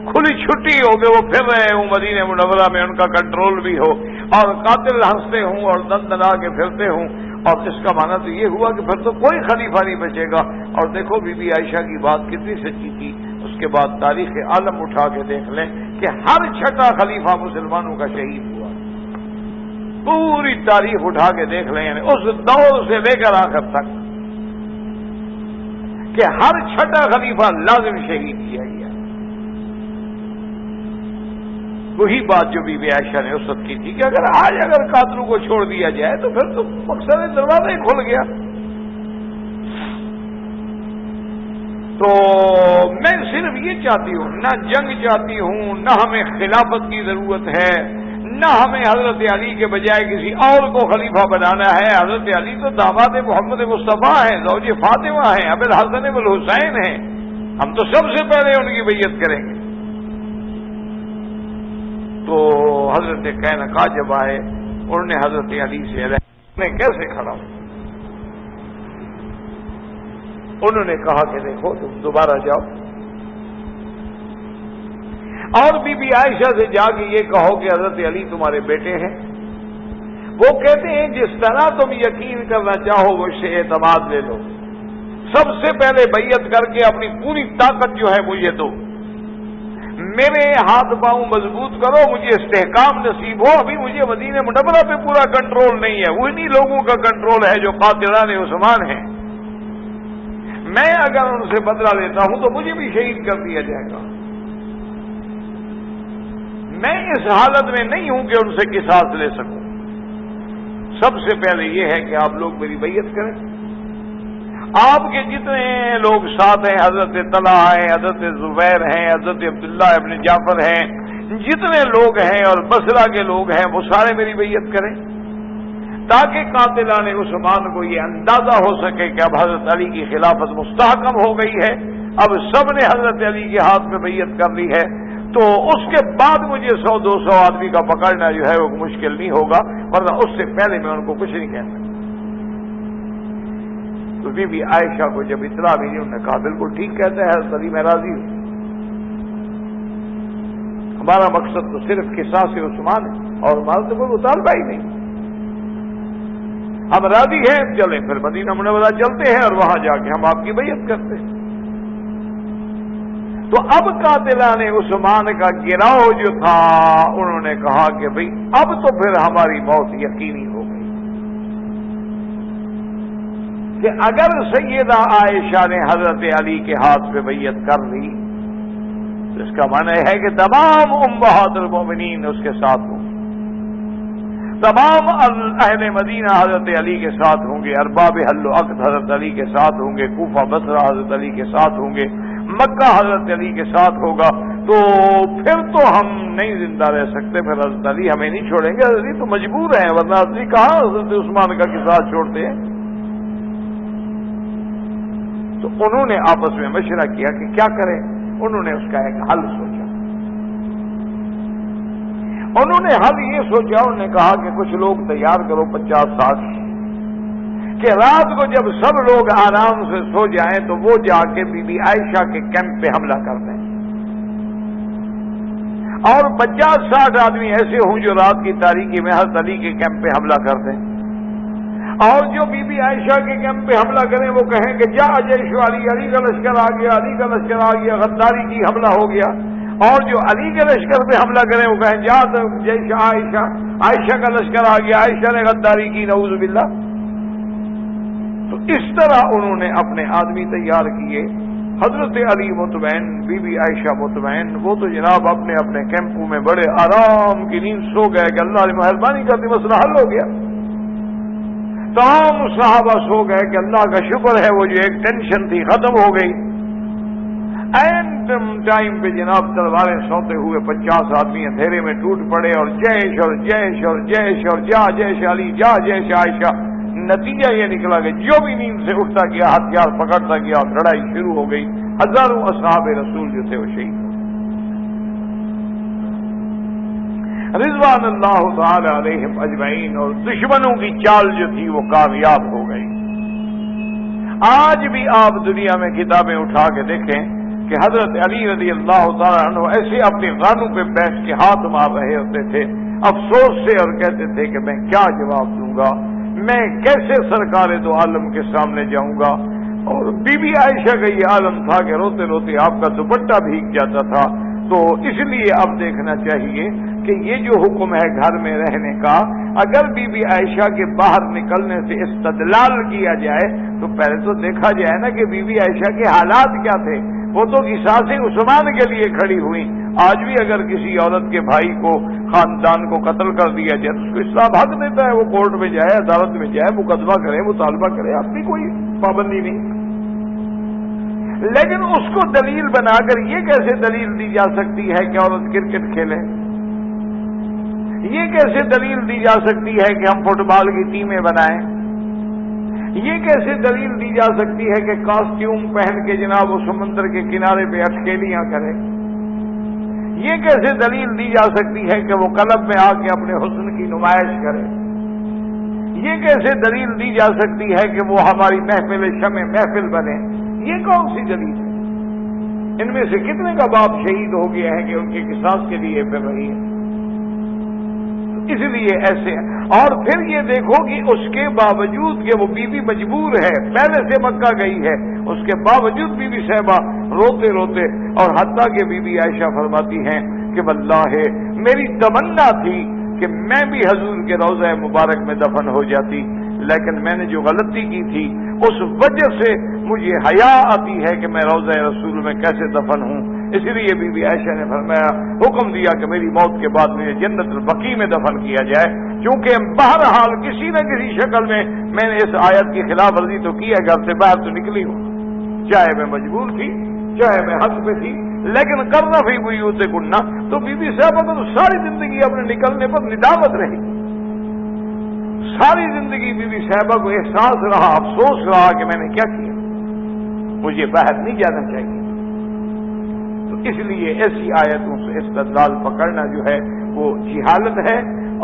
کھلی چھٹی ہو کہ وہ پھر رہے ہوں مدینہ منورہ میں، ان کا کنٹرول بھی ہو، اور قاتل ہنستے ہوں اور دندنا کے پھرتے ہوں، اور اس کا معنی تو یہ ہوا کہ پھر تو کوئی خلیفہ نہیں بچے گا. اور دیکھو بی بی عائشہ کی بات کتنی سچی تھی. اس کے بعد تاریخ عالم اٹھا کے دیکھ لیں کہ ہر چھٹا خلیفہ مسلمانوں کا شہید ہوا. پوری تاریخ اٹھا کے دیکھ لیں، یعنی اس دور سے لے کر آخر تک کہ ہر چھٹا خلیفہ لازم شہید کیا گیا. وہی بات جو بی بی عائشہ نے اس وقت کی تھی کہ اگر قاتلوں کو چھوڑ دیا جائے تو پھر تو مقصد دروازہ ہی کھل گیا. تو میں صرف یہ چاہتی ہوں، نہ جنگ چاہتی ہوں، نہ ہمیں خلافت کی ضرورت ہے، نہ ہمیں حضرت علی کے بجائے کسی اور کو خلیفہ بنانا ہے. حضرت علی تو داماد محمد مصطفیٰ ہیں، زوج فاطمہ ہیں، ابو الحسن والحسین ہیں. ہم تو سب سے پہلے ان کی بیعت کریں گے. تو حضرت قینقاع جب آئے، انہوں نے حضرت علی سے رہنے کیسے کھڑا ہو؟ انہوں نے کہا کہ دیکھو تم دوبارہ جاؤ اور بی بی عائشہ سے جا کے یہ کہو کہ حضرت علی تمہارے بیٹے ہیں. وہ کہتے ہیں جس طرح تم یقین کرنا چاہو وہ اس سے اعتماد لے لو. سب سے پہلے بیعت کر کے اپنی پوری طاقت جو ہے مجھے دو، میرے ہاتھ پاؤں مضبوط کرو، مجھے استحکام نصیب ہو. ابھی مجھے مدینہ منورہ پہ پورا کنٹرول نہیں ہے، وہی لوگوں کا کنٹرول ہے جو قاتلان عثمان ہیں. میں اگر ان سے بدلہ لیتا ہوں تو مجھے بھی شہید کر دیا جائے گا. میں اس حالت میں نہیں ہوں کہ ان سے قصاص لے سکوں. سب سے پہلے یہ ہے کہ آپ لوگ میری بیعت کریں. آپ کے جتنے لوگ ساتھ ہیں، حضرت طلحہ ہیں، حضرت زبیر ہیں، حضرت عبداللہ ابن جعفر ہیں، جتنے لوگ ہیں اور بصرہ کے لوگ ہیں وہ سارے میری بیعت کریں، تاکہ قاتلان عثمان کو یہ اندازہ ہو سکے کہ اب حضرت علی کی خلافت مستحکم ہو گئی ہے. اب سب نے حضرت علی کے ہاتھ میں بیعت کر لی ہے، تو اس کے بعد مجھے 100-200 آدمی کا پکڑنا جو ہے وہ مشکل نہیں ہوگا، ورنہ اس سے پہلے میں ان کو کچھ نہیں کہہ سکتا. تو بی بی عائشہ کو جب اطلاع ملی انہوں نے کہا بالکل ٹھیک کہتا ہے حضرت علی، میں راضی ہوں. ہمارا مقصد تو صرف قصاص عثمان ہے اور ہمارا تو کوئی مطالبہ ہی نہیں. ہم راضی ہیں، چلیں پھر مدینہ منورہ چلتے ہیں اور وہاں جا کے ہم آپ کی بیعت کرتے ہیں. تو اب قاتلان عثمان کا گراؤ جو تھا انہوں نے کہا کہ بھئی اب تو پھر ہماری موت یقینی ہو گئی کہ اگر سیدہ عائشہ نے حضرت علی کے ہاتھ پہ بیعت کر لی تو اس کا معنی ہے کہ تمام امہات المومنین اس کے ساتھ ہوں، تمام اہل مدینہ حضرت علی کے ساتھ ہوں گے، ارباب حل و عقد حضرت علی کے ساتھ ہوں گے، کوفہ بصرہ حضرت علی کے ساتھ ہوں گے، مکہ حضرت علی کے ساتھ ہوگا. تو پھر تو ہم نہیں زندہ رہ سکتے، پھر حضرت علی ہمیں نہیں چھوڑیں گے. حضرت علی تو مجبور ہیں، ورنہ حضرت علی کہاں حضرت عثمان کا قصاص چھوڑتے ہیں. تو انہوں نے آپس میں مشورہ کیا کہ کیا کریں. انہوں نے اس کا ایک حل سوچا. انہوں نے حل یہ سوچا، انہوں نے کہا کہ کچھ لوگ تیار کرو 50-60 کہ رات کو جب سب لوگ آرام سے سو جائیں تو وہ جا کے بی بی عائشہ کے کیمپ پہ حملہ کر دیں، اور 50-60 آدمی ایسے ہوں جو رات کی تاریکی میں حضرت علی کے کیمپ پہ حملہ کر دیں، اور جو بی بی عائشہ کے کیمپ پہ حملہ کریں وہ کہیں کہ جا جیش علی، علی کا لشکر آ گیا، علی کا لشکر آ گیا، غداری کی حملہ ہو گیا. اور جو علی کے لشکر پہ حملہ کریں وہ کہیں جا جیش عائشہ، عائشہ کا لشکر آ گیا، عائشہ نے غداری کی، نعوذ باللہ. تو اس طرح انہوں نے اپنے آدمی تیار کیے. حضرت علی مطمئن، بی بی عائشہ مطمئن، وہ تو جناب اپنے اپنے کیمپوں میں بڑے آرام کی نیند سو گئے کہ اللہ نے مہربانی کرتی مسئلہ حل ہو گیا. تمام صحابہ سو گئے کہ اللہ کا شکر ہے وہ جو ایک ٹینشن تھی ختم ہو گئی. اینڈ ٹائم پہ جناب تلواریں سوتے ہوئے 50 آدمی اندھیرے میں ٹوٹ پڑے اور جیش اور جیش اور جیش اور جا جیش علی، جا جیش عائشہ. نتیجہ یہ نکلا کہ جو بھی نیند سے اٹھتا گیا ہتھیار پکڑتا گیا اور لڑائی شروع ہو گئی. ہزاروں اصحاب رسول جو تھے وہ شہید رضوان اللہ تعالی علیہم اجمعین، اور دشمنوں کی چال جو تھی وہ کامیاب ہو گئی. آج بھی آپ دنیا میں کتابیں اٹھا کے دیکھیں کہ حضرت علی رضی اللہ تعالی عنہ ایسے اپنے غانوں پہ بیٹھ کے ہاتھ مار رہے ہوتے تھے افسوس سے، اور کہتے تھے کہ میں کیا جواب دوں گا، میں کیسے سرکار دو عالم کے سامنے جاؤں گا. اور بی بی عائشہ کا یہ عالم تھا کہ روتے روتے آپ کا دوپٹہ بھیگ جاتا تھا. تو اس لیے اب دیکھنا چاہیے کہ یہ جو حکم ہے گھر میں رہنے کا، اگر بی بی عائشہ کے باہر نکلنے سے استدلال کیا جائے تو پہلے تو دیکھا جائے نا کہ بی بی عائشہ کے حالات کیا تھے. وہ تو قصاص عثمان کے لیے کھڑی ہوئی. آج بھی اگر کسی عورت کے بھائی کو خاندان کو قتل کر دیا جائے تو اس کو اسلام حق دیتا ہے وہ کورٹ میں جائے, عدالت میں جائے, مقدمہ کرے, مطالبہ کرے, اپنی کوئی پابندی نہیں. لیکن اس کو دلیل بنا کر یہ کیسے دلیل دی جا سکتی ہے کہ عورت کرکٹ کھیلے؟ یہ کیسے دلیل دی جا سکتی ہے کہ ہم فٹ بال کی ٹیمیں بنائیں؟ یہ کیسے دلیل دی جا سکتی ہے کہ کاسٹیوم پہن کے جناب وہ سمندر کے کنارے پہ اٹکیلیاں کرے؟ یہ کیسے دلیل دی جا سکتی ہے کہ وہ کلب میں آ کے اپنے حسن کی نمائش کرے؟ یہ کیسے دلیل دی جا سکتی ہے کہ وہ ہماری محفل شمع محفل بنے؟ یہ کون سی دلیل ہے؟ ان میں سے کتنے کا باپ شہید ہو گیا ہے کہ ان کے قصاص کے لیے پھر رہی ہے؟ اس لیے ایسے. اور پھر یہ دیکھو کہ اس کے باوجود کہ وہ بیوی مجبور ہے, پہلے سے مکہ گئی ہے, اس کے باوجود بی بی صاحبہ روتے روتے, اور حتیٰ کہ بی بی عائشہ فرماتی ہیں کہ واللہ میری تمنا تھی کہ میں بھی حضور کے روضہ مبارک میں دفن ہو جاتی, لیکن میں نے جو غلطی کی تھی اس وجہ سے مجھے حیا آتی ہے کہ میں روضہ رسول میں کیسے دفن ہوں. اسی لیے بی بی عائشہ نے فرمایا, حکم دیا کہ میری موت کے بعد مجھے جنت البقیع میں دفن کیا جائے, کیونکہ بہرحال کسی نہ کسی شکل میں نے اس آیت کی خلاف ورزی تو کی ہے, گھر سے باہر تو نکلی ہوں, چاہے میں مجبور تھی چاہے میں حق پہ تھی, لیکن کرنا بھی بیوت کننا. تو بی بی صاحبہ تو ساری زندگی اپنے نکلنے پر ندامت رہی, ساری زندگی بی بی صاحبہ کو احساس رہا, افسوس رہا کہ میں نے کیا کیا, مجھے باہر نہیں جانا چاہیے. تو اس لیے ایسی آیتوں سے استدلال پکڑنا جو ہے وہ جہالت ہے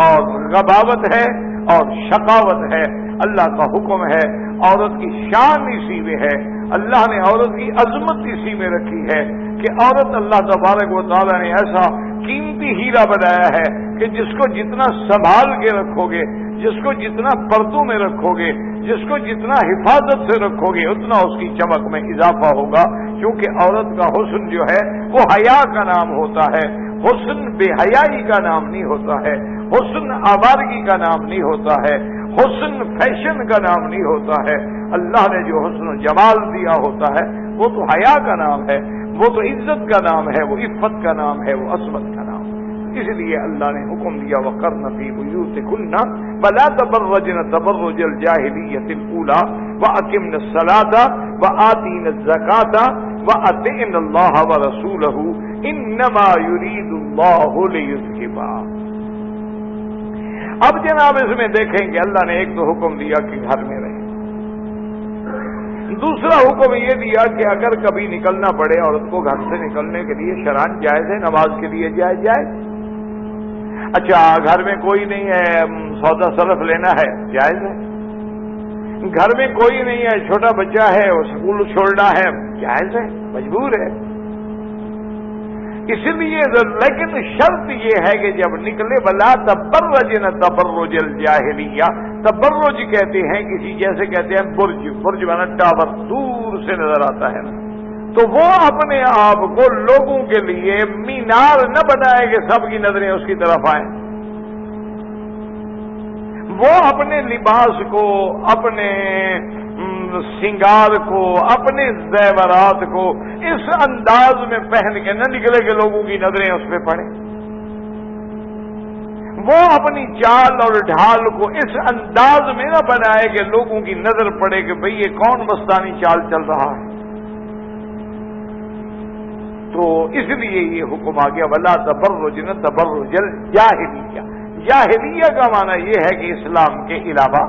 اور غباوت ہے اور شقاوت ہے. اللہ کا حکم ہے, عورت کی شان اسی میں ہے, اللہ نے عورت کی عظمت اسی میں رکھی ہے کہ عورت اللہ تبارک و تعالیٰ نے ایسا قیمتی ہیرا بنایا ہے کہ جس کو جتنا سنبھال کے رکھو گے, جس کو جتنا پردوں میں رکھو گے, جس کو جتنا حفاظت سے رکھو گے, اتنا اس کی چمک میں اضافہ ہوگا. کیونکہ عورت کا حسن جو ہے وہ حیا کا نام ہوتا ہے, حسن بے حیائی کا نام نہیں ہوتا ہے, حسن آوارگی کا نام نہیں ہوتا ہے, حسن فیشن کا نام نہیں ہوتا ہے. اللہ نے جو حسن و جمال دیا ہوتا ہے وہ تو حیا کا نام ہے, وہ تو عزت کا نام ہے, وہ عفت کا نام ہے, وہ عصمت کا نام ہے. اس لیے اللہ نے حکم دیا وَقَرْنَ فِي بُيُوتِكُنَّ وَلَا تَبَرَّجْنَ تَبَرُّجَ الْجَاهِلِيَّةِ الْأُولَىٰ وَأَقِمْنَ الصَّلَاةَ وَآتِينَ الزَّكَاةَ وَأَطِعْنَ اللَّهَ وَرَسُولَهُ إِنَّمَا يُرِيدُ اللَّهُ لِيُذْهِبَ. اب جناب اس میں دیکھیں کہ اللہ نے ایک تو حکم دیا کہ گھر میں رہیں, دوسرا حکم یہ دیا کہ اگر کبھی نکلنا پڑے عورت کو گھر سے نکلنے کے لیے شرعاً جائز ہے, نماز کے لیے جائز. اچھا گھر میں کوئی نہیں ہے, سودا صرف لینا ہے, جائز ہے. گھر میں کوئی نہیں ہے, چھوٹا بچہ ہے, وہ اسکول چھوڑنا ہے, جائز ہے, مجبور ہے. اس لیے لیکن شرط یہ ہے کہ جب نکلے ولا تبرجن تبرج الجاہلیہ, تبرج کہتے ہیں کسی جیسے کہتے ہیں برج, برج بنا ٹاور دور سے نظر آتا ہے نا, تو وہ اپنے آپ کو لوگوں کے لیے مینار نہ بنائے کہ سب کی نظریں اس کی طرف آئیں. وہ اپنے لباس کو, اپنے سنگار کو, اپنے زیورات کو اس انداز میں پہن کے نہ نکلے کہ لوگوں کی نظریں اس پہ پڑیں. وہ اپنی چال اور ڈھال کو اس انداز میں نہ بنائے کہ لوگوں کی نظر پڑے کہ بھئی یہ کون مستانی چال چل رہا ہے. تو اس لیے یہ حکم آ گیا ولا تبرجن تبرج الجاہلیہ. جاہلیہ کا معنی یہ ہے کہ اسلام کے علاوہ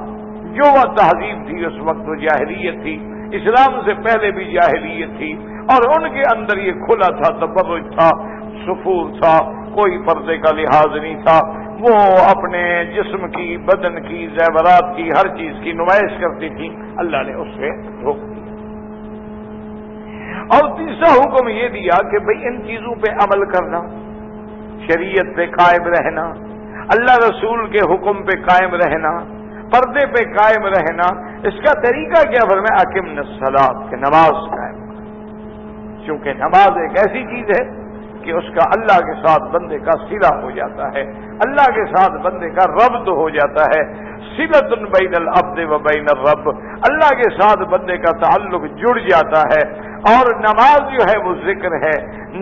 جو وہ تہذیب تھی اس وقت وہ جاہلیت تھی, اسلام سے پہلے بھی جاہلیت تھی, اور ان کے اندر یہ کھلا تھا, تبرج تھا, سفور تھا, کوئی پردے کا لحاظ نہیں تھا. وہ اپنے جسم کی, بدن کی, زیورات کی, ہر چیز کی نمائش کرتی تھی. اللہ نے اس سے روک دیا. اور تیسرا حکم یہ دیا کہ بھئی ان چیزوں پہ عمل کرنا, شریعت پہ قائم رہنا, اللہ رسول کے حکم پہ قائم رہنا, پردے پہ قائم رہنا. اس کا طریقہ کیا فرمایا اقمنا الصلاۃ, کہ نماز قائم کرنا. چونکہ نماز ایک ایسی چیز ہے کہ اس کا اللہ کے ساتھ بندے کا صلہ ہو جاتا ہے، اللہ کے ساتھ بندے کا ربط ہو جاتا ہے، صلۃ بین العبد و بین الرب، اللہ کے ساتھ بندے کا تعلق جڑ جاتا ہے۔ اور نماز جو ہے وہ ذکر ہے،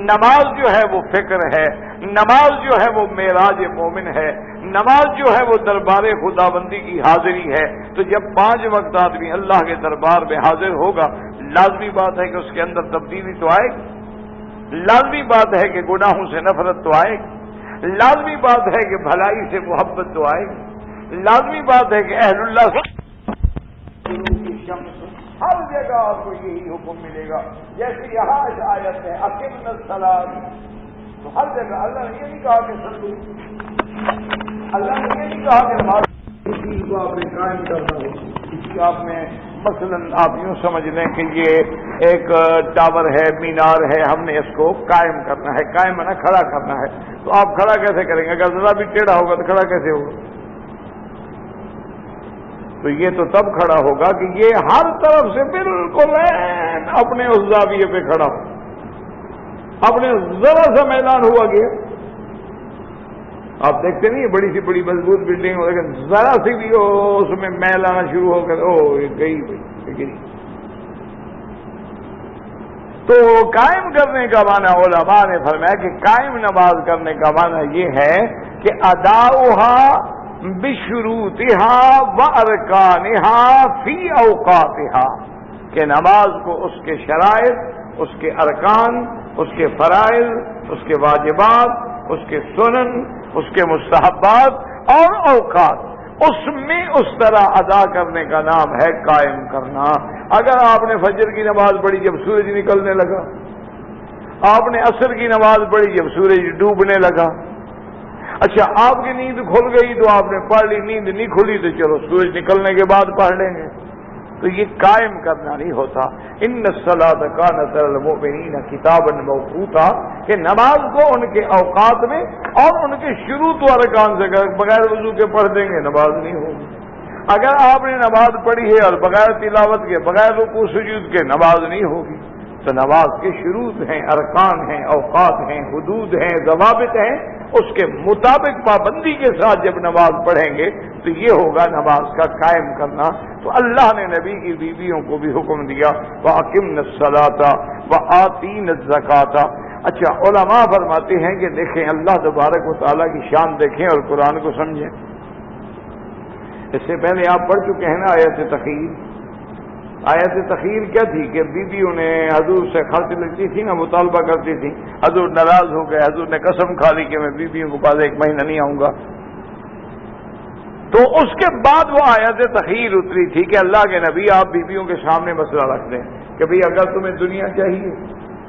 نماز جو ہے وہ فکر ہے، نماز جو ہے وہ معراج مومن ہے، نماز جو ہے وہ دربار خداوندی کی حاضری ہے۔ تو جب 5 وقت آدمی اللہ کے دربار میں حاضر ہوگا، لازمی بات ہے کہ اس کے اندر تبدیلی تو آئے گی، لازمی بات ہے کہ گناہوں سے نفرت تو آئے گی، لازمی بات ہے کہ بھلائی سے محبت تو آئے گی، لازمی بات ہے کہ اہل اللہ کی شمس ہر جگہ آپ کو یہی حکم ملے گا۔ جیسے یہاں اس آیت ہے اقم الصلاۃ، تو ہر جگہ اللہ نے یہ نہیں کہا کہ صلو، اللہ نے یہ نہیں کہا کہ کسی کو آپ نے قائم کرنا ہو، کسی آپ نے مثلاً آپ یوں سمجھ لیں کہ یہ ایک ٹاور ہے، مینار ہے، ہم نے اس کو قائم کرنا ہے، قائم ہے نا کھڑا کرنا ہے، تو آپ کھڑا کیسے کریں گے؟ اگر ذرا بھی ٹیڑھا ہوگا تو کھڑا کیسے ہوگا؟ تو یہ تو تب کھڑا ہوگا کہ یہ ہر طرف سے بالکل اپنے اس زاویے پہ کھڑا ہو، اپنے ذرا سا میدان ہوا گیا، آپ دیکھتے نہیں بڑی سی بڑی مضبوط بلڈنگ ہو، لیکن ذرا سی بھی اس میں میل آنا شروع ہو کر یہ گئی گئی۔ تو قائم کرنے کا معنی علماء نے فرمایا کہ قائم نماز کرنے کا معنی یہ ہے کہ اداؤہا بشروطها وارکانها فی اوقاتها، کہ نماز کو اس کے شرائط، اس کے ارکان، اس کے فرائض، اس کے واجبات، اس کے سنن، اس کے مستحبات اور اوقات، اس میں اس طرح ادا کرنے کا نام ہے قائم کرنا۔ اگر آپ نے فجر کی نماز پڑھی جب سورج نکلنے لگا، آپ نے عصر کی نماز پڑھی جب سورج ڈوبنے لگا، اچھا آپ کی نیند کھل گئی تو آپ نے پڑھ لی، نیند نہیں کھلی تو چلو سورج نکلنے کے بعد پڑھ لیں گے، تو یہ قائم کرنا نہیں ہوتا۔ ان الصلاۃ کانت علی المؤمنین کتابا موقوتا، کہ نماز کو ان کے اوقات میں اور ان کے شروط و ارکان سے بغیر وضو کے پڑھ دیں گے نماز نہیں ہوگی۔ اگر آپ نے نماز پڑھی ہے اور بغیر تلاوت کے، بغیر رکوع سجود کے، نماز نہیں ہوگی۔ تو نماز کے شروط ہیں، ارکان ہیں، اوقات ہیں، حدود ہیں، ضوابط ہیں، اس کے مطابق پابندی کے ساتھ جب نماز پڑھیں گے تو یہ ہوگا نماز کا قائم کرنا۔ تو اللہ نے نبی کی بیویوں کو بھی حکم دیا وَأَقِمْنَ الصَّلَاةَ وَآتِينَ الزَّكَاةَ۔ اچھا علماء فرماتے ہیں کہ دیکھیں اللہ تبارک و تعالیٰ کی شان دیکھیں اور قرآن کو سمجھیں۔ اس سے پہلے آپ پڑھ چکے ہیں نا آیت تخیر۔ آیت تخیر کیا تھی کہ بیویوں نے حضور سے خرچ لیتی تھی نا، مطالبہ کرتی تھی، حضور ناراض ہو گئے، حضور نے قسم کھا لی کہ میں بیویوں کے پاس 1 مہینہ نہیں آؤں گا۔ تو اس کے بعد وہ آیت تخیر اتری تھی کہ اللہ کے نبی آپ بیویوں کے سامنے مسئلہ رکھ دیں کہ بھئی اگر تمہیں دنیا چاہیے،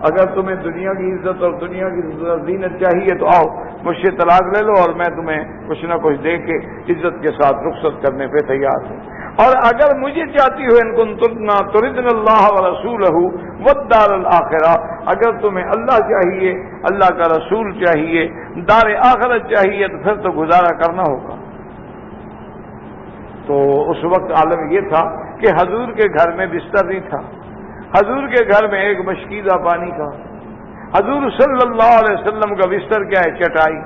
اگر تمہیں دنیا کی عزت اور دنیا کی زینت چاہیے تو آؤ مجھ سے طلاق لے لو اور میں تمہیں کچھ نہ کچھ دے کے عزت کے ساتھ رخصت کرنے پہ تیار ہوں، اور اگر مجھے چاہتی ہو ان کنتن تردن اللہ ورسولہ والدار الآخرہ، اگر تمہیں اللہ چاہیے، اللہ کا رسول چاہیے، دار آخرت چاہیے، تو پھر تو گزارا کرنا ہوگا۔ تو اس وقت عالم یہ تھا کہ حضور کے گھر میں بستر نہیں تھا، حضور کے گھر میں ایک مشکیزہ پانی تھا، حضور صلی اللہ علیہ وسلم کا بستر کیا ہے؟ چٹائی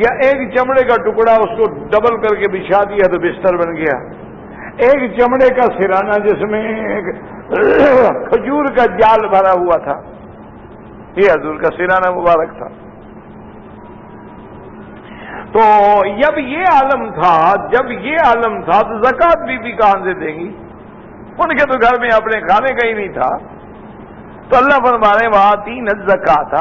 یا ایک چمڑے کا ٹکڑا، اس کو ڈبل کر کے بچھا دیا تو بستر بن گیا، ایک چمڑے کا سرانہ جس میں ایک کھجور کا جال بھرا ہوا تھا، یہ حضور کا سرانہ مبارک تھا۔ تو جب یہ عالم تھا تو زکوٰۃ بھی کہاں سے دیں گی؟ ان کے تو گھر میں اپنے کھانے کا ہی نہیں تھا۔ تو اللہ فرما رہے وآتین الزکاۃ،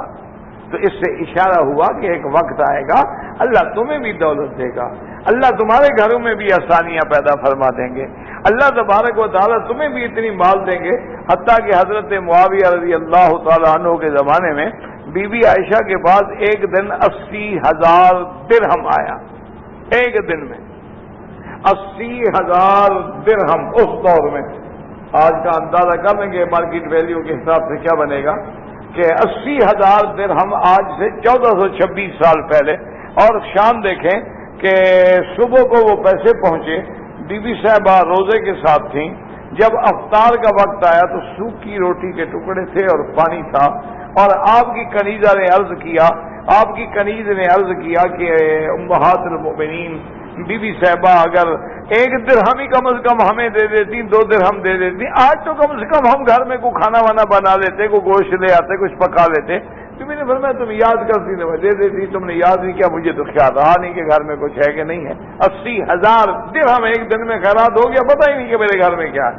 تو اس سے اشارہ ہوا کہ ایک وقت آئے گا اللہ تمہیں بھی دولت دے گا، اللہ تمہارے گھروں میں بھی آسانیاں پیدا فرما دیں گے، اللہ تبارک و تعالیٰ تمہیں بھی اتنی مال دیں گے، حتیٰ کہ حضرت معاویہ رضی اللہ تعالیٰ عنہ کے زمانے میں بی بی عائشہ کے پاس ایک دن 80,000 درہم آیا، ایک دن میں 80,000 درہم۔ اس دور میں آج کا اندازہ کر لیں گے مارکیٹ ویلیو کے حساب سے کیا بنے گا کہ 80,000 درہم آج سے 1426 سال پہلے۔ اور شام دیکھیں کہ صبح کو وہ پیسے پہنچے، بی بی صاحبہ روزے کے ساتھ تھیں، جب افطار کا وقت آیا تو سوکھی روٹی کے ٹکڑے تھے اور پانی تھا، اور آپ کی کنیزہ نے عرض کیا، آپ کی کنیز نے عرض کیا کہ امہات المؤمنین بی بی صاحبہ اگر 1 درہم ہی کم از کم ہمیں دے دیتی، 2 درہم دے دیتی، آج تو کم سے کم ہم گھر میں کوئی کھانا وانا بنا لیتے، کوئی گوشت لے آتے، کچھ پکا لیتے۔ تو میں نے فرمایا تم یاد کرتی تو میں دے دیتی، تم نے یاد نہیں کیا، مجھے تو خیال رہا نہیں کہ گھر میں کچھ ہے کہ نہیں ہے۔ 80,000 درہم ایک دن میں خیرات ہو گیا، پتہ ہی نہیں کہ میرے گھر میں کیا ہے۔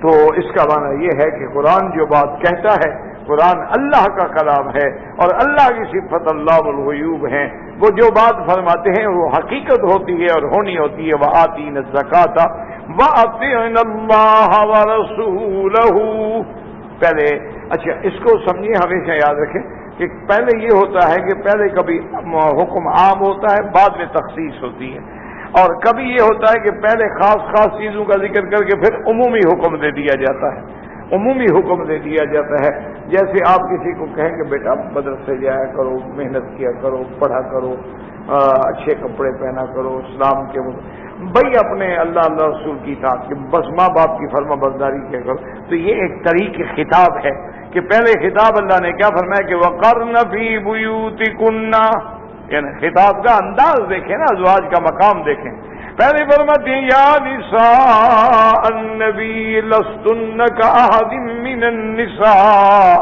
تو اس کا معنی یہ ہے کہ قرآن جو بات کہتا ہے، قرآن اللہ کا کلام ہے اور اللہ کی صفت اللہ الغیوب ہیں، وہ جو بات فرماتے ہیں وہ حقیقت ہوتی ہے اور ہونی ہوتی ہے۔ وآتین الزکاۃ وأطیعن اللہ ورسولہ۔ پہلے اچھا اس کو سمجھیں، ہمیشہ یاد رکھیں کہ پہلے یہ ہوتا ہے کہ پہلے کبھی حکم عام ہوتا ہے، بعد میں تخصیص ہوتی ہے، اور کبھی یہ ہوتا ہے کہ پہلے خاص چیزوں کا ذکر کر کے پھر عمومی حکم دے دیا جاتا ہے، عمومی حکم دے دیا جاتا ہے۔ جیسے آپ کسی کو کہیں کہ بیٹا مدرسے جایا کرو، محنت کیا کرو، پڑھا کرو، اچھے کپڑے پہنا کرو، اسلام کے بھائی اپنے اللہ رسول کی اطاعت کہ بس ماں باپ کی فرما برداری کیا کرو، تو یہ ایک طریق خطاب ہے کہ پہلے خطاب اللہ نے کیا فرمایا کہ وَقَرْنَ فِي بُيُوتِكُنَّ، یعنی خطاب کا انداز دیکھیں نا، ازواج کا مقام دیکھیں۔ پہلے فرماتے ہیں یا نساء النبی لستن کأحد من النساء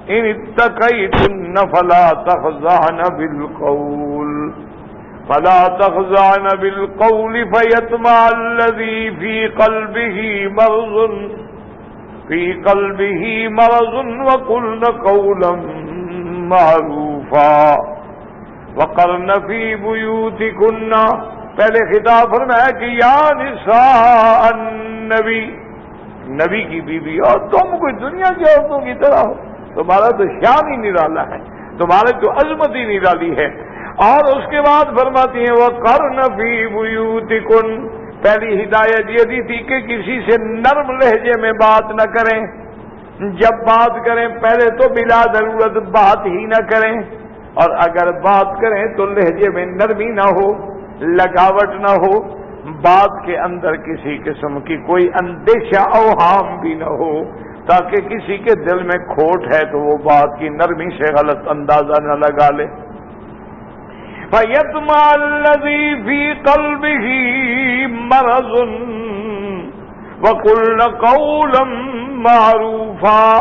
ان اتقیتن فلا تخضعن بالقول فيطمع الذي في قلبه مرض وقلن قولا معروفا وقرن في بيوتكن۔ پہلے خطاب فرمایا کہ یا نساء النبی، نبی کی بیوی، اور تم کوئی دنیا کی عورتوں کی طرح ہو، تمہارا تو شان ہی نرالا ہے، تمہارے تو عظمت ہی نرالی ہے۔ اور اس کے بعد فرماتی ہیں وَقَرْنَ فِي بُيُوتِكُنَّ، پہلی ہدایت یہ دی تھی کہ کسی سے نرم لہجے میں بات نہ کریں، جب بات کریں پہلے تو بلا ضرورت بات ہی نہ کریں، اور اگر بات کریں تو لہجے میں نرمی نہ ہو، لگاوٹ نہ ہو، بات کے اندر کسی قسم کی کوئی اندیشہ اوہام بھی نہ ہو، تاکہ کسی کے دل میں کھوٹ ہے تو وہ بات کی نرمی سے غلط اندازہ نہ لگا لے۔ فَيَطْمَعَ الَّذِي فِي قَلْبِهِ مَرَضٌ وَقُلْنَ قَوْلًا مَّعْرُوفًا۔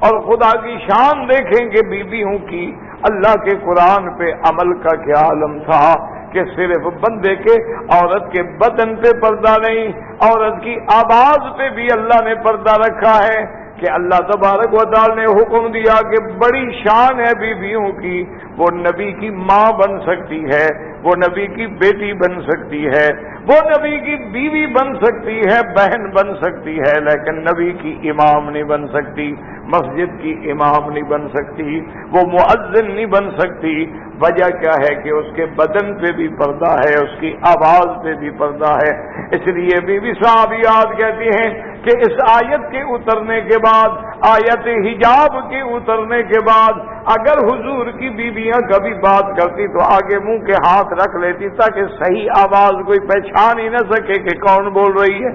اور خدا کی شان دیکھیں کہ بیویوں کی اللہ کے قرآن پہ عمل کا کیا عالم تھا کہ صرف بندے کے عورت کے بدن پہ پردہ نہیں، عورت کی آواز پہ بھی اللہ نے پردہ رکھا ہے کہ اللہ تبارک و تعالی نے حکم دیا کہ بڑی شان ہے بیویوں کی، وہ نبی کی ماں بن سکتی ہے، وہ نبی کی بیٹی بن سکتی ہے، وہ نبی کی بیوی بن سکتی ہے، بہن بن سکتی ہے، لیکن نبی کی امام نہیں بن سکتی، مسجد کی امام نہیں بن سکتی، وہ مؤذن نہیں بن سکتی۔ وجہ کیا ہے کہ اس کے بدن پہ بھی پردہ ہے، اس کی آواز پہ بھی پردہ ہے۔ اس لیے بی بی صحابیات کہتی ہیں کہ اس آیت کے اترنے کے بعد، آیت حجاب کے اترنے کے بعد اگر حضور کی بیویاں کبھی بات کرتی تو آگے منہ کے ہاتھ رکھ لیتی تاکہ صحیح آواز کوئی پہچان ہی نہ سکے کہ کون بول رہی ہے،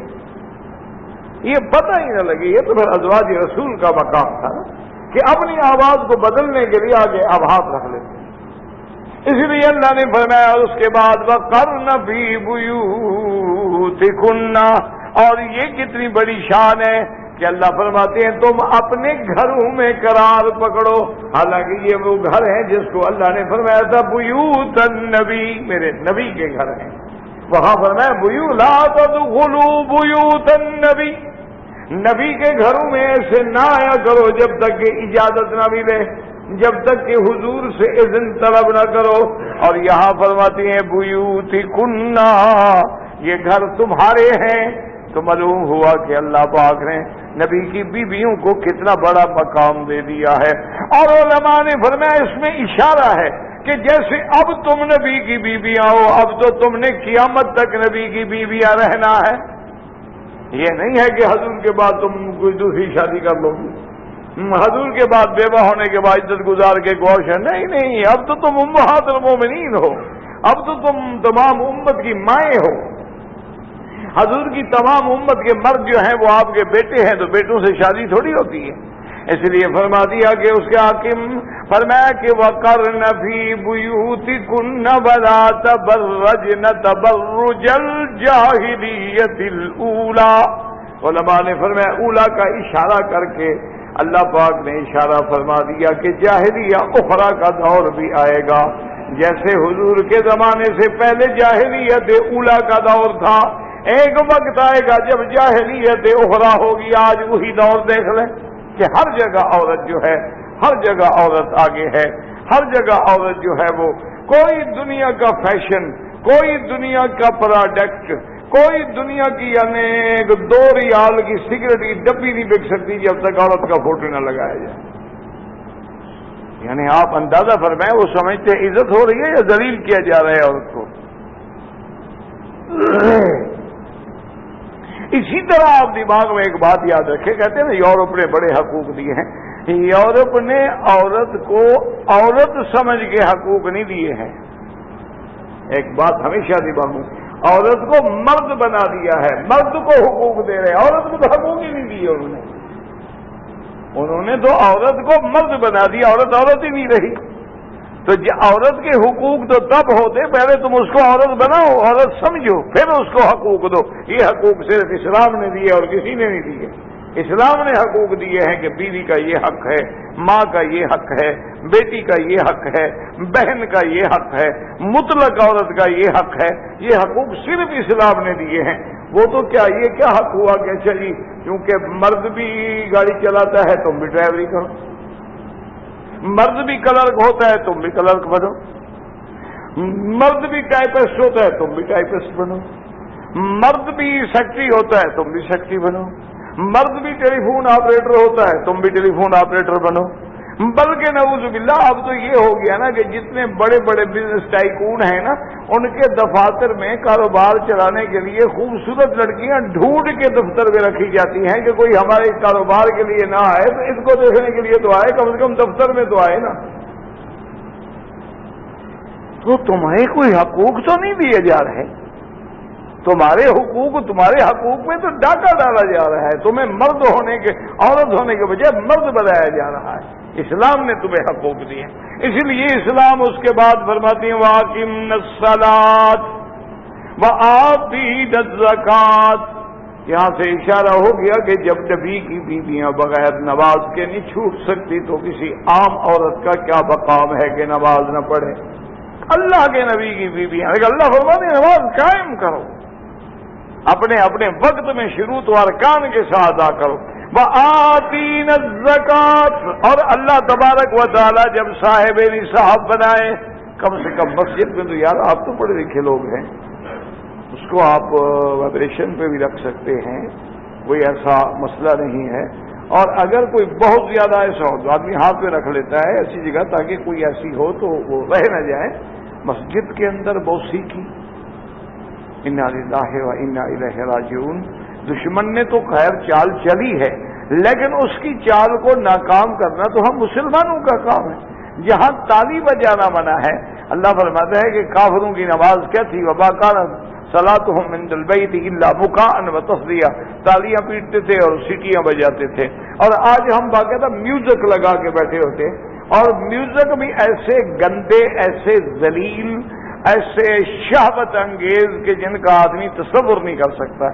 یہ پتہ ہی نہ لگے۔ یہ تو پھر ازواج رسول کا مقام تھا نا کہ اپنی آواز کو بدلنے کے لیے آگے اب ہاتھ رکھ لیتے۔ اس لیے اللہ نے فرمایا اس کے بعد وَقَرْنَ فِي بُيُوتِكُنَّ، اور یہ کتنی بڑی شان ہے کہ اللہ فرماتے ہیں تم اپنے گھروں میں قرار پکڑو، حالانکہ یہ وہ گھر ہیں جس کو اللہ نے فرمایا تھا بیوت النبی، میرے نبی کے گھر ہیں، وہاں فرمایا لا تدخلوا بیوت النبی، نبی کے گھروں میں ایسے نہ آیا کرو جب تک کہ اجازت نہ ملے، جب تک کہ حضور سے اذن طلب نہ کرو۔ اور یہاں فرماتی ہیں بیوتکن، یہ گھر تمہارے ہیں، تو معلوم ہوا کہ اللہ پاک نے نبی کی بیویوں کو کتنا بڑا مقام دے دیا ہے۔ اور علماء نے فرمایا اس میں اشارہ ہے کہ جیسے اب تم نبی کی بیویاں ہو، اب تو تم نے قیامت تک نبی کی بیویاں رہنا ہے، یہ نہیں ہے کہ حضور کے بعد تم کوئی دوسری شادی کر لو گی، حضور کے بعد بیوہ ہونے کے بعد عزت گزار کے گوش ہے، نہیں، اب تو تم امہات المومنین ہو، اب تو تم تمام امت کی مائیں ہو۔ حضور کی تمام امت کے مرد جو ہیں وہ آپ کے بیٹے ہیں، تو بیٹوں سے شادی تھوڑی ہوتی ہے، اس لیے فرما دیا کہ اس کے حاکم فرمایا کہ وَقَرْنَ فِي بُيُوتِكُنَّ وَلَا تَبَرَّجْنَ تَبَرُّجَ الْجَاهِلِيَّةِ الْأُولَى۔ علماء نے فرمایا اولا کا اشارہ کر کے اللہ پاک نے اشارہ فرما دیا کہ جاہلیہ اخرى کا دور بھی آئے گا، جیسے حضور کے زمانے سے پہلے جاہلیت اولا کا دور تھا، ایک وقت آئے گا جب جاہلیت اخرى ہوگی۔ آج وہی دور دیکھ لیں کہ ہر جگہ عورت جو ہے، ہر جگہ عورت آگے ہے، ہر جگہ عورت جو ہے وہ کوئی دنیا کا فیشن، کوئی دنیا کا پروڈکٹ، کوئی دنیا کی یعنی 2 ریال کی سگریٹ کی ڈبی نہیں بک سکتی جب تک عورت کا فوٹو نہ لگایا جائے۔ یعنی آپ اندازہ فرمائیں وہ سمجھتے ہیں عزت ہو رہی ہے یا ذلیل کیا جا رہا ہے عورت کو۔ اسی طرح آپ دماغ میں ایک بات یاد رکھیں، کہتے ہیں نا یورپ نے بڑے حقوق دیے ہیں، یورپ نے عورت کو عورت سمجھ کے حقوق نہیں دیے ہیں۔ ایک بات ہمیشہ دماغ میں، عورت کو مرد بنا دیا ہے، مرد کو حقوق دے رہے ہیں، عورت کو تو حقوق ہی نہیں دیے انہوں نے تو عورت کو مرد بنا دیا، عورت عورت ہی نہیں رہی۔ تو عورت کے حقوق تو تب ہوتے پہلے تم اس کو عورت بناؤ، عورت سمجھو، پھر اس کو حقوق دو۔ یہ حقوق صرف اسلام نے دیے اور کسی نے نہیں دیے۔ اسلام نے حقوق دیے ہیں کہ بیوی کا یہ حق ہے، ماں کا یہ حق ہے، بیٹی کا یہ حق ہے، بہن کا یہ حق ہے، مطلق عورت کا یہ حق ہے۔ یہ حقوق صرف اسلام نے دیے ہیں۔ وہ تو کیا یہ کیا حق ہوا کہ چلی کیونکہ مرد بھی گاڑی چلاتا ہے تم بھی ڈرائیوری کرو، مرد بھی کلرک ہوتا ہے تم بھی کلرک بنو، مرد بھی ٹائپسٹ ہوتا ہے تم بھی ٹائپسٹ بنو، مرد بھی سیکٹری ہوتا ہے تم بھی سیکٹری بنو، مرد بھی ٹیلی فون آپریٹر ہوتا ہے تم بھی ٹیلی فون آپریٹر بنو۔ بلکہ نعوذ باللہ اب تو یہ ہو گیا نا کہ جتنے بڑے بڑے بزنس ٹائکون ہیں نا، ان کے دفاتر میں کاروبار چلانے کے لیے خوبصورت لڑکیاں ڈھونڈ کے دفتر میں رکھی جاتی ہیں کہ کوئی ہمارے کاروبار کے لیے نہ آئے تو اس کو دیکھنے کے لیے تو آئے، کم سے کم دفتر میں تو آئے نا۔ تو تمہیں کوئی حقوق تو نہیں دیے جا رہے، تمہارے حقوق میں تو ڈاکہ ڈالا جا رہا ہے، تمہیں مرد ہونے کے عورت ہونے کے بجائے مرد بنایا جا رہا ہے۔ اسلام نے تمہیں حقوق دیے، اسی لیے اسلام اس کے بعد فرماتی ہیں وَأَقِمْنَ الصَّلَاةَ وَآتِينَ الزَّكَاةَ۔ یہاں سے اشارہ ہو گیا کہ جب نبی کی بیویاں بغیر نماز کے نہیں چھوٹ سکتی تو کسی عام عورت کا کیا مقام ہے کہ نماز نہ پڑھے۔ اللہ کے نبی کی بیویاں، اللہ فرماتے ہیں نماز قائم کرو، اپنے اپنے وقت میں شروط و ارکان کے ساتھ ادا کرو۔ وآتین الزکوٰۃ، اور اللہ تبارک و تعالی جب صاحب نصاب بنائے، کم سے کم مسجد میں تو یار آپ تو پڑھے لکھے لوگ ہیں، اس کو آپ وائبریشن پہ بھی رکھ سکتے ہیں، کوئی ایسا مسئلہ نہیں ہے۔ اور اگر کوئی بہت زیادہ ایسا ہو تو آدمی ہاتھ میں رکھ لیتا ہے ایسی جگہ تاکہ کوئی ایسی ہو تو وہ رہ نہ جائے۔ مسجد کے اندر موسیقی، انا للہ و انا الیہ راجعون۔ دشمن نے تو خیر چال چلی ہے، لیکن اس کی چال کو ناکام کرنا تو ہم مسلمانوں کا کام ہے۔ جہاں تالی بجانا منع ہے، اللہ فرماتا ہے کہ کافروں کی نماز کیا تھی، وما کانت صلاتهم عند البیت الا بکاء وتصدیہ، تالیاں پیٹتے تھے اور سیٹیاں بجاتے تھے۔ اور آج ہم باقاعدہ میوزک لگا کے بیٹھے ہوتے، اور میوزک بھی ایسے گندے، ایسے ذلیل، ایسے شہوت انگیز کہ جن کا آدمی تصور نہیں کر سکتا۔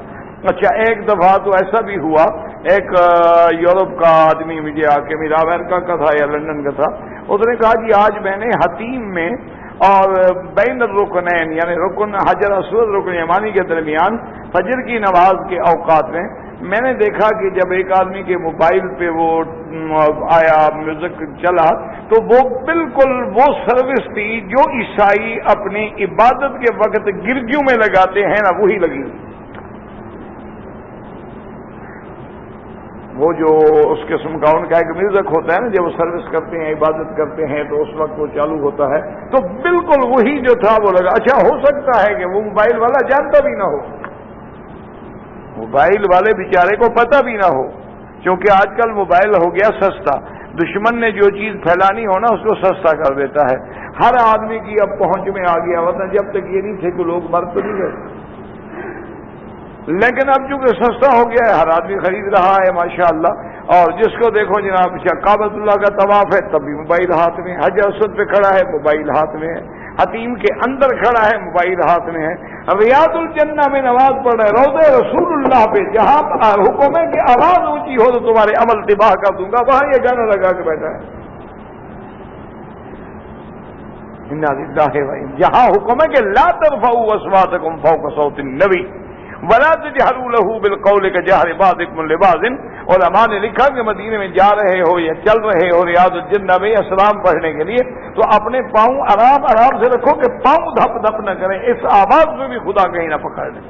اچھا ایک دفعہ تو ایسا بھی ہوا، ایک یورپ کا آدمی مجھے آ کے، میرا امریکہ کا تھا یا لندن کا تھا، اس نے کہا جی آج میں نے حتیم میں اور بین الرکنین یعنی رکن حجر اسود رکن یمانی کے درمیان فجر کی نماز کے اوقات میں نے دیکھا کہ جب ایک آدمی کے موبائل پہ وہ آیا میوزک چلا تو وہ بالکل وہ سروس تھی جو عیسائی اپنی عبادت کے وقت گرجیوں میں لگاتے ہیں نا، وہی لگی۔ وہ جو اس قسم کا ان کا ایک میوزک ہوتا ہے نا، جب وہ سروس کرتے ہیں عبادت کرتے ہیں تو اس وقت وہ چالو ہوتا ہے، تو بالکل وہی جو تھا وہ لگا۔ اچھا ہو سکتا ہے کہ وہ موبائل والا جانتا بھی نہ ہو، موبائل والے بیچارے کو پتہ بھی نہ ہو، کیونکہ آج کل موبائل ہو گیا سستا، دشمن نے جو چیز پھیلانی ہو نا اس کو سستا کر دیتا ہے، ہر آدمی کی اب پہنچ میں آ گیا، ورنہ جب تک یہ نہیں تھے کہ لوگ مر تو نہیں گئے، لیکن اب چونکہ سستا ہو گیا ہے ہر آدمی خرید رہا ہے ماشاءاللہ، اور جس کو دیکھو جناب کعبۃ اللہ کا طواف ہے تب بھی موبائل ہاتھ میں، حج اسود پہ کھڑا ہے موبائل ہاتھ میں ہے، حتیم کے اندر کھڑا ہے موبائل ہاتھ میں ہے، ریاض الجنہ میں نماز پڑھ رہا ہے، روضہ رسول اللہ پہ جہاں حکم ہے کہ آواز اونچی ہو تو تمہارے عمل تباہ کر دوں گا، وہاں یہ گانا لگا کے بیٹھا ہے۔ جہاں حکم ہے کہ لا ترفعوا اصواتکم فوق صوت النبی ولا تجہروا له بالقول کجہر بعضکم لبعض، علماء نے لکھا کہ مدینے میں جا رہے ہو یا چل رہے ہو ریاض الجنہ میں اسلام پڑھنے کے لیے تو اپنے پاؤں آرام سے رکھو کہ پاؤں دھپ دھپ نہ کریں، اس آواز میں بھی خدا کہیں نہ پکڑ لیں۔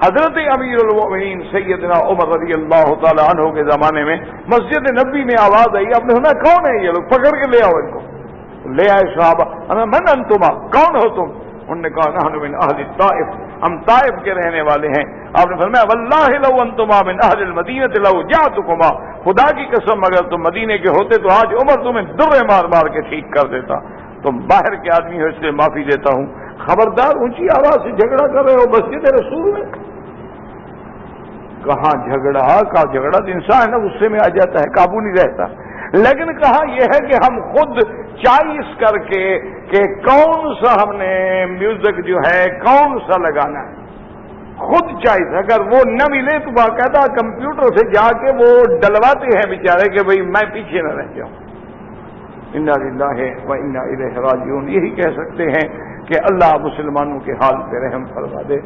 حضرت امیر المؤمنین سیدنا عمر رضی اللہ تعالی عنہ کے زمانے میں مسجد نبی میں آواز آئی، آپ نے سنا کون ہے یہ لوگ، پکڑ کے لے آؤ ان کو، لے آئے صحابہ، من انتما، کون ہو تم؟ انہوں نے کہا نحن من اہل الطائف، ہم طائف کے رہنے والے ہیں۔ آپ نے فرمایا واللہ لو انتما من اہل المدینہ لو جاءتکما، خدا کی قسم اگر تم مدینے کے ہوتے تو آج عمر تمہیں درے مار مار کے ٹھیک کر دیتا، تم باہر کے آدمی ہو اس لیے معافی دیتا ہوں، خبردار اونچی آواز سے جھگڑا کر رہے ہو مسجد رسول میں۔ کہاں جھگڑا کا جھگڑا تو انسان ہے غصے میں آ جاتا ہے، قابو نہیں رہتا، لیکن کہا یہ ہے کہ ہم خود چوائس کر کے کہ کون سا ہم نے میوزک جو ہے کون سا لگانا ہے، خود چوائس، اگر وہ نہ ملے تو باقاعدہ کمپیوٹر سے جا کے وہ ڈلواتے ہیں بیچارے کہ بھئی میں پیچھے نہ رہ جاؤں۔ انا للہ و انا الیہ راجعون، یہی کہہ سکتے ہیں کہ اللہ مسلمانوں کے حال پہ رحم فرما دے۔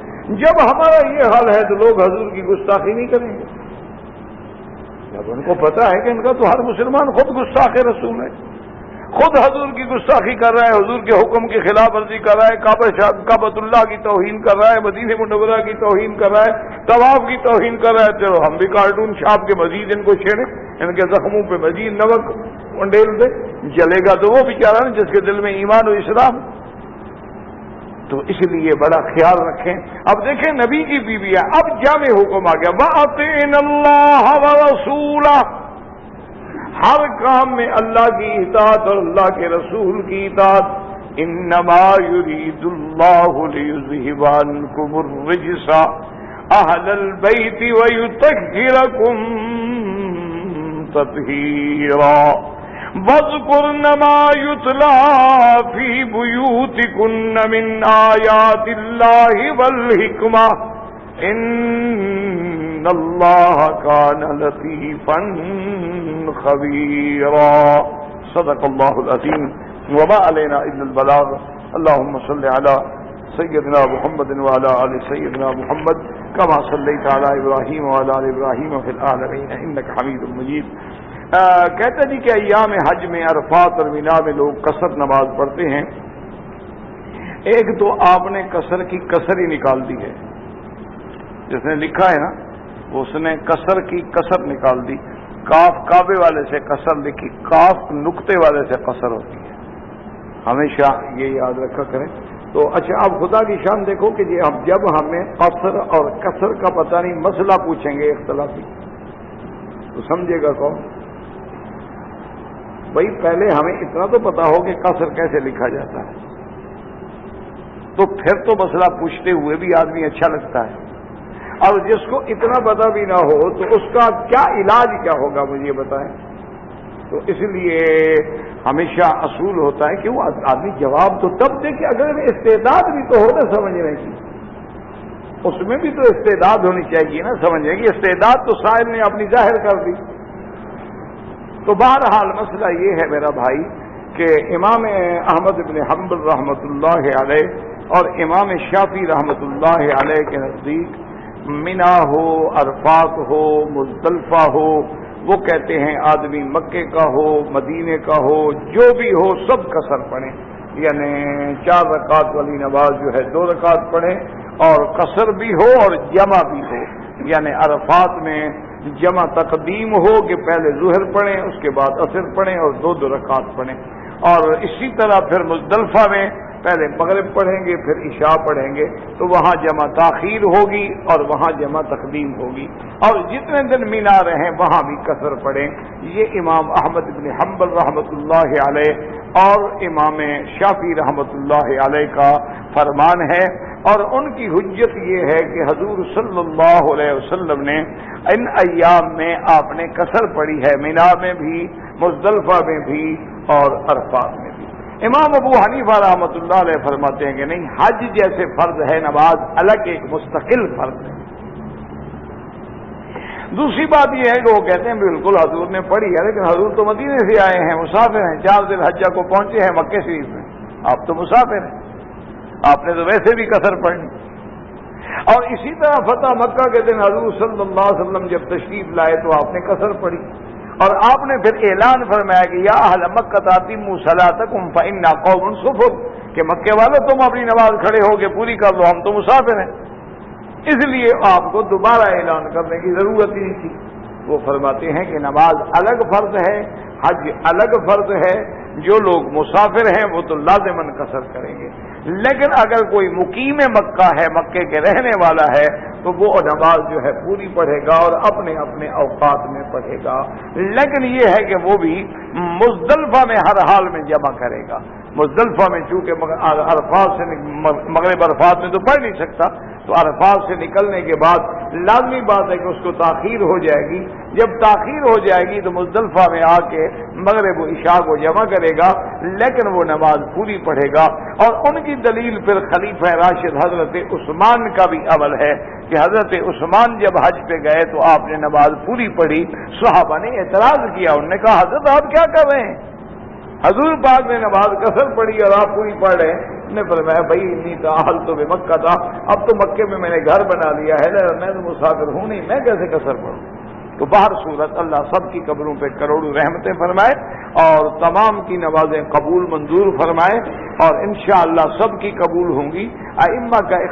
جب ہمارا یہ حال ہے تو لوگ حضور کی گستاخی نہیں کریں گے، جب ان کو پتا ہے کہ ان کا تو ہر مسلمان خود گستاخ رسول ہے، خود حضور کی گستاخی کر رہا ہے، حضور کے حکم کی خلاف ورزی کر رہا ہے، کعبۃ اللہ کی توہین کر رہا ہے، مدینہ منورہ کی توہین کر رہا ہے، طواف کی توہین کر رہا ہے، چلو ہم بھی کارٹون چھاپ کے مزید ان کو چھیڑیں، ان کے زخموں پہ مزید نمک انڈیل دے، جلے گا تو وہ بیچارہ جس کے دل میں ایمان و اسلام۔ تو اس لیے بڑا خیال رکھیں۔ اب دیکھیں نبی کی بیوی ہے، اب جامع حکم آ گیا وَأَطِعْنَا اللَّهَ وَرَسُولَهُ، ہر کام میں اللہ کی اطاعت اور اللہ کے رسول کی اطاعت۔ انما يريد الله ليذهب عنكم الرجس اهل البيت ويطهركم تطهيرا واذكرن ما يتلى في بيوتكن من آيات الله والحكمة ان اللہ کان لطیفا خبیرا۔ صدق اللہ العظیم وما علینا الا البلاغ۔ اللهم صل على سيدنا محمد وعلى آل سيدنا محمد كما صليت على ابراہیم وعلى آل ابراہیم في العالمين انك حمید مجید۔ کہتے جی کہ ایام حج میں عرفات اور مینا میں لوگ قصر نماز پڑھتے ہیں۔ ایک تو آپ نے قصر کی قصر ہی نکال دی ہے، جس نے لکھا ہے نا اس نے قصر کی قصر نکال دی، کاف کعبے والے سے قصر لکھی، کاف نقطے والے سے قصر ہوتی ہے، ہمیشہ یہ یاد رکھا کریں۔ تو اچھا آپ خدا کی شان دیکھو کہ جب ہمیں قصر اور قصر کا پتہ نہیں مسئلہ پوچھیں گے اختلافی تو سمجھے گا کون؟ بھائی پہلے ہمیں اتنا تو پتا ہو کہ قصر کیسے لکھا جاتا ہے، تو پھر تو مسئلہ پوچھتے ہوئے بھی آدمی اچھا لگتا ہے، اور جس کو اتنا پتا بھی نہ ہو تو اس کا کیا علاج کیا ہوگا مجھے بتائیں۔ تو اس لیے ہمیشہ اصول ہوتا ہے کہ وہ آدمی جواب تو تب دے کہ اگر استعداد بھی تو ہو نا سمجھنے کی، اس میں بھی تو استعداد ہونی چاہیے نا سمجھنے کی، استعداد تو صاحب نے اپنی ظاہر کر دی۔ تو بہرحال مسئلہ یہ ہے میرا بھائی کہ امام احمد بن حنبل رحمۃ اللہ علیہ اور امام شافعی رحمۃ اللہ علیہ کے نزدیک منا ہو، عرفات ہو، مزدلفہ ہو، وہ کہتے ہیں آدمی مکے کا ہو، مدینے کا ہو، جو بھی ہو سب قصر پڑھیں، یعنی 4 رکعت والی نماز جو ہے 2 رکعت پڑھیں، اور قصر بھی ہو اور جمع بھی ہو، یعنی عرفات میں جمع تقدیم ہو کہ پہلے ظہر پڑھیں اس کے بعد عصر پڑھیں اور 2 رکعت پڑھیں، اور اسی طرح پھر مزدلفہ میں پہلے مغرب پڑھیں گے پھر عشاء پڑھیں گے تو وہاں جمع تاخیر ہوگی اور وہاں جمع تقدیم ہوگی، اور جتنے دن مینا رہیں وہاں بھی قصر پڑھیں۔ یہ امام احمد بن حنبل رحمۃ اللہ علیہ اور امام شافعی رحمۃ اللہ علیہ کا فرمان ہے، اور ان کی حجت یہ ہے کہ حضور صلی اللہ علیہ وسلم نے ان ایام میں آپ نے قصر پڑھی ہے، مینا میں بھی، مزدلفہ میں بھی اور عرفات میں بھی۔ امام ابو حنیفہ رحمۃ اللہ علیہ فرماتے ہیں کہ نہیں، حج جیسے فرض ہے نماز الگ ایک مستقل فرض ہے۔ دوسری بات یہ ہے کہ وہ کہتے ہیں بالکل حضور نے پڑھی ہے، لیکن حضور تو مدینے سے آئے ہیں، مسافر ہیں، 4 ذی الحجہ کو پہنچے ہیں مکہ شریف میں، آپ تو مسافر ہیں، آپ نے تو ویسے بھی قصر پڑھنی۔ اور اسی طرح فتح مکہ کے دن حضور صلی اللہ علیہ وسلم جب تشریف لائے تو آپ نے قصر پڑھی، اور آپ نے پھر اعلان فرمایا کہ یا اہل مکہ اتموا صلاتکم فإنا قوم صفر، کہ مکے والوں تم اپنی نماز کھڑے ہو کے پوری کر لو، ہم تو مسافر ہیں۔ اس لیے آپ کو دوبارہ اعلان کرنے کی ضرورت ہی نہیں تھی۔ وہ فرماتے ہیں کہ نماز الگ فرض ہے، حج الگ فرض ہے، جو لوگ مسافر ہیں وہ تو لازماً قصر کریں گے، لیکن اگر کوئی مقیم مکہ ہے، مکے کے رہنے والا ہے، تو وہ نماز جو ہے پوری پڑھے گا اور اپنے اپنے اوقات میں پڑھے گا، لیکن یہ ہے کہ وہ بھی مزدلفہ میں ہر حال میں جمع کرے گا۔ مزدلفہ میں چونکہ عرفات سے مغرب عرفات میں تو پڑھ نہیں سکتا، تو عرفات سے نکلنے کے بعد لازمی بات ہے کہ اس کو تاخیر ہو جائے گی، جب تاخیر ہو جائے گی تو مزدلفہ میں آ کے مغرب و عشاء کو جمع کرے گا، لیکن وہ نماز پوری پڑھے گا۔ اور ان کی دلیل پھر خلیفہ راشد حضرت عثمان کا بھی عمل ہے کہ حضرت عثمان جب حج پہ گئے تو آپ نے نماز پوری پڑھی، صحابہ نے اعتراض کیا، انہوں نے کہا حضرت آپ کیا کر رہے ہیں، حضور پاک نے نماز قصر پڑھی اور آپ پوری پڑھ رہے ہیں۔ نے فرمایا بھائی انی تعال تو بے مکہ تھا، اب تو مکے میں نے گھر بنا لیا ہے، میں تو مسافر ہوں نہیں، میں کیسے قصر پڑھوں۔ تو باہر صورت اللہ سب کی قبروں پہ کروڑوں رحمتیں فرمائے اور تمام کی نمازیں قبول منظور فرمائے، اور انشاءاللہ سب کی قبول ہوں گی۔ ائمہ کا